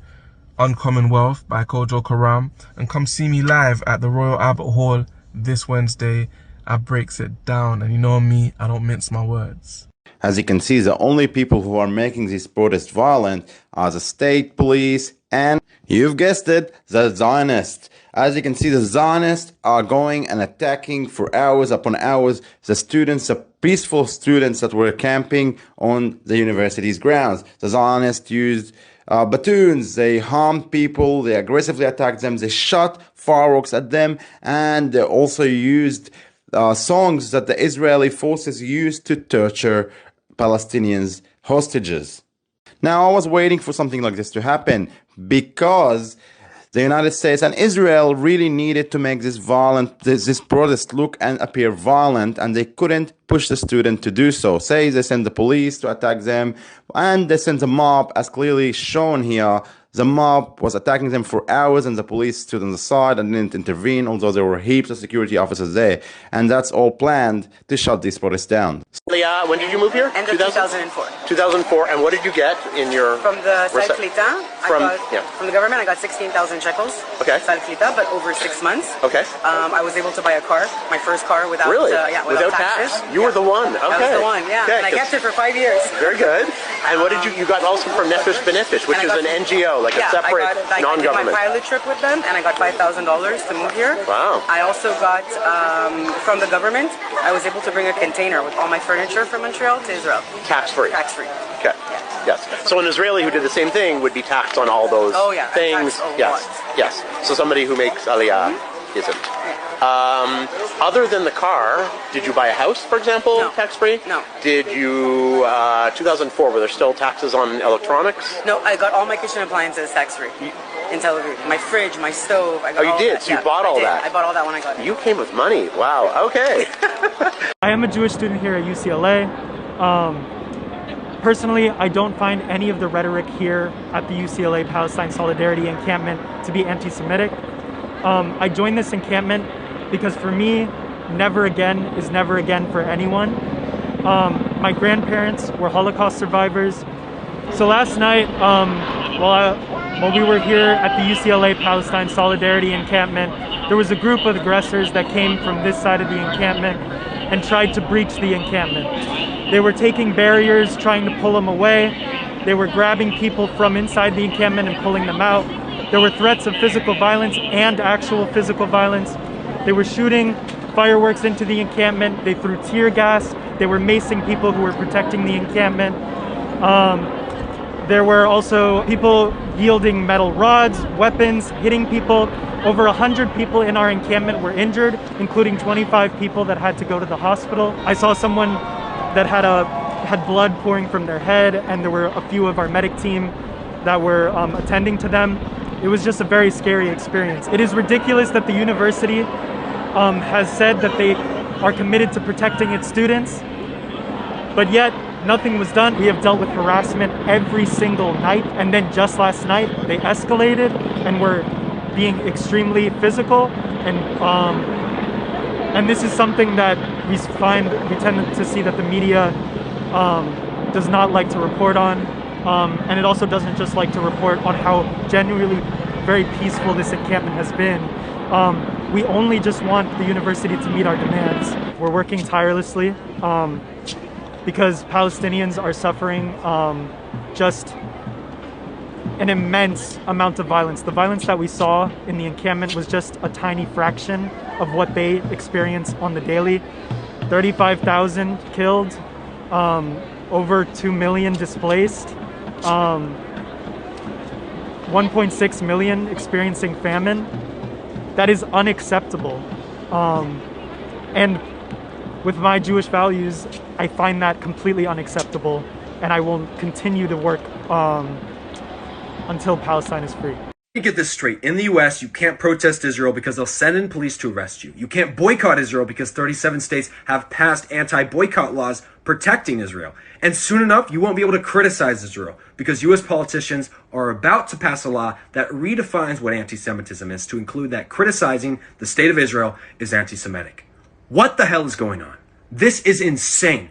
Uncommon Wealth by Kojo Karam, and come see me live at the Royal Albert Hall this Wednesday. I breaks it down, and you know me, I don't mince my words. As you can see, the only people who are making this protest violent are the state police and, you've guessed it, the Zionists. As you can see, the Zionists are going and attacking for hours upon hours the students, the peaceful students that were camping on the university's grounds. The Zionists used batons, they harmed people, they aggressively attacked them, they shot fireworks at them, and they also used songs that the Israeli forces used to torture Palestinians hostages. Now, I was waiting for something like this to happen because the United States and Israel really needed to make this protest look and appear violent, and they couldn't push the student to do so. Say they sent the police to attack them, and they sent a mob, as clearly shown here. The mob was attacking them for hours, and the police stood on the side and didn't intervene, although there were heaps of security officers there. And that's all planned to shut these protests down. Leah, when did you move here? End of 2004. 2004, and what did you get in your... From the Sal Klita, from the government, I got 16,000 shekels. Okay. Sal Klita, but over 6 months. Okay. I was able to buy a car, my first car without... Really? Without tax? You were the one. Okay. I was the one, yeah. Okay, and I kept it for 5 years. Very good. And what did you got also from Nefesh Benefish, which is an NGO, like a separate non-government. I did my pilot trip with them, and I got $5,000 to move here. Wow. I also got, from the government, I was able to bring a container with all my furniture from Montreal to Israel. Tax-free? Tax-free. Okay. Yeah. Yes. So an Israeli who did the same thing would be taxed on all those things. Yes. Yes. So somebody who makes Aliyah isn't. Other than the car, did you buy a house, for example, tax-free? No. Did you, 2004, were there still taxes on electronics? No, I got all my kitchen appliances tax-free in Tel Aviv. My fridge, my stove. I got you did? So you bought all that? I bought all that when I got here. You came with money. Wow, okay. I am a Jewish student here at UCLA. Personally, I don't find any of the rhetoric here at the UCLA Palestine Solidarity encampment to be anti-Semitic. I joined this encampment because for me, never again is never again for anyone. My grandparents were Holocaust survivors. So last night, while we were here at the UCLA Palestine Solidarity encampment, there was a group of aggressors that came from this side of the encampment and tried to breach the encampment. They were taking barriers, trying to pull them away. They were grabbing people from inside the encampment and pulling them out. There were threats of physical violence and actual physical violence. They were shooting fireworks into the encampment. They threw tear gas. They were macing people who were protecting the encampment. There were also people yielding metal rods, weapons, hitting people. Over 100 people in our encampment were injured, including 25 people that had to go to the hospital. I saw someone that had blood pouring from their head, and there were a few of our medic team that were attending to them. It was just a very scary experience. It is ridiculous that the university has said that they are committed to protecting its students, but yet nothing was done. We have dealt with harassment every single night, and then just last night they escalated and were being extremely physical, and this is something that we tend to see that the media does not like to report on, and it also doesn't just like to report on how genuinely very peaceful this encampment has been. We only just want the university to meet our demands. We're working tirelessly because Palestinians are suffering just an immense amount of violence. The violence that we saw in the encampment was just a tiny fraction of what they experience on the daily. 35,000 killed, over 2 million displaced, 1.6 million experiencing famine. That is unacceptable. And with my Jewish values, I find that completely unacceptable, and I will continue to work until Palestine is free. Let me get this straight. In the US, you can't protest Israel because they'll send in police to arrest you. You can't boycott Israel because 37 states have passed anti-boycott laws protecting Israel. And soon enough, you won't be able to criticize Israel because US politicians are about to pass a law that redefines what anti-Semitism is to include that criticizing the state of Israel is anti-Semitic. What the hell is going on? This is insane.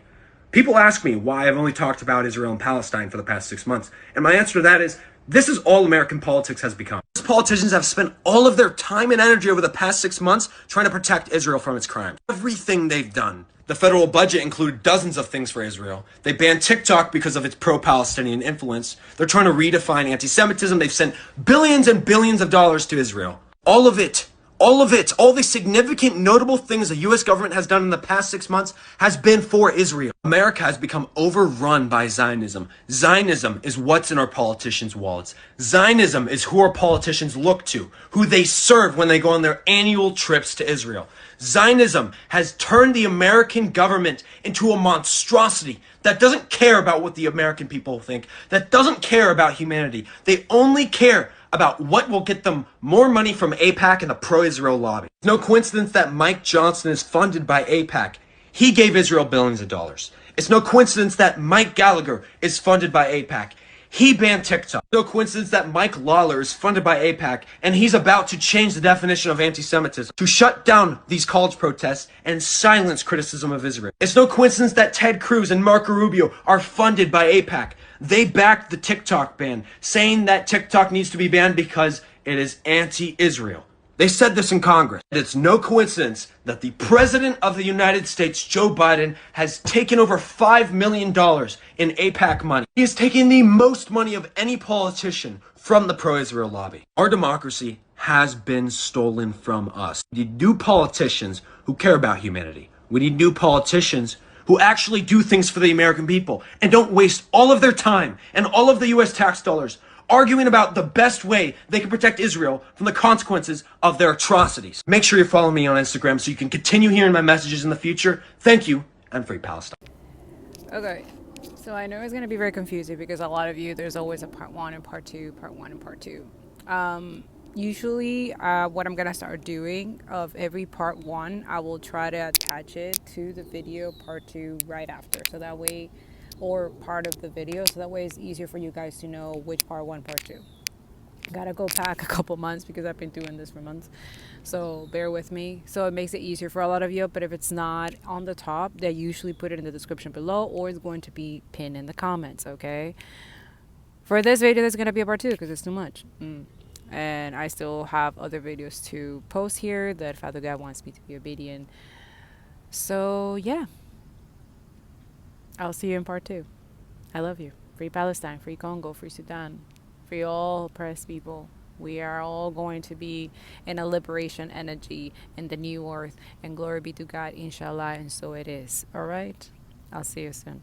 People ask me why I've only talked about Israel and Palestine for the past 6 months. And my answer to that is, this is all American politics has become. These politicians have spent all of their time and energy over the past 6 months trying to protect Israel from its crimes. Everything they've done. The federal budget included dozens of things for Israel. They banned TikTok because of its pro-Palestinian influence. They're trying to redefine anti-Semitism. They've sent billions and billions of dollars to Israel. All of it, all the significant notable things the US government has done in the past 6 months has been for Israel. America has become overrun by Zionism. Zionism is what's in our politicians' wallets. Zionism is who our politicians look to, who they serve when they go on their annual trips to Israel. Zionism has turned the American government into a monstrosity that doesn't care about what the American people think, that doesn't care about humanity. They only care about what will get them more money from AIPAC and the pro-Israel lobby. It's no coincidence that Mike Johnson is funded by AIPAC. He gave Israel billions of dollars. It's no coincidence that Mike Gallagher is funded by AIPAC. He banned TikTok. No coincidence that Mike Lawler is funded by AIPAC, and he's about to change the definition of anti-Semitism to shut down these college protests and silence criticism of Israel. It's no coincidence that Ted Cruz and Marco Rubio are funded by AIPAC. They backed the TikTok ban, saying that TikTok needs to be banned because it is anti-Israel. They said this in Congress. It's no coincidence that the President of the United States, Joe Biden, has taken over $5 million in AIPAC money. He has taken the most money of any politician from the pro-Israel lobby. Our democracy has been stolen from us. We need new politicians who care about humanity. We need new politicians who actually do things for the American people and don't waste all of their time and all of the US tax dollars arguing about the best way they can protect Israel from the consequences of their atrocities. Make sure you're following me on Instagram so you can continue hearing my messages in the future. Thank you, and free Palestine. Okay, so I know it's going to be very confusing because a lot of you, there's always a part 1 and part 2, part 1 and part 2. Usually what I'm going to start doing of every part 1, I will try to attach it to the video part 2 right after. So that way, or part of the video, so that way it's easier for you guys to know which part 1, part 2. Gotta go back a couple months because I've been doing this for months, so bear with me. So it makes it easier for a lot of you, but if it's not on the top, they usually put it in the description below, or it's going to be pinned in the comments. Okay, for this video there's gonna be a part 2 because it's too much, and I still have other videos to post here that Father God wants me to be obedient. So yeah, I'll see you in part 2. I love you. Free Palestine, free Congo, free Sudan, free all oppressed people. We are all going to be in a liberation energy in the new earth, and glory be to God, inshallah, and so it is. All right, I'll see you soon.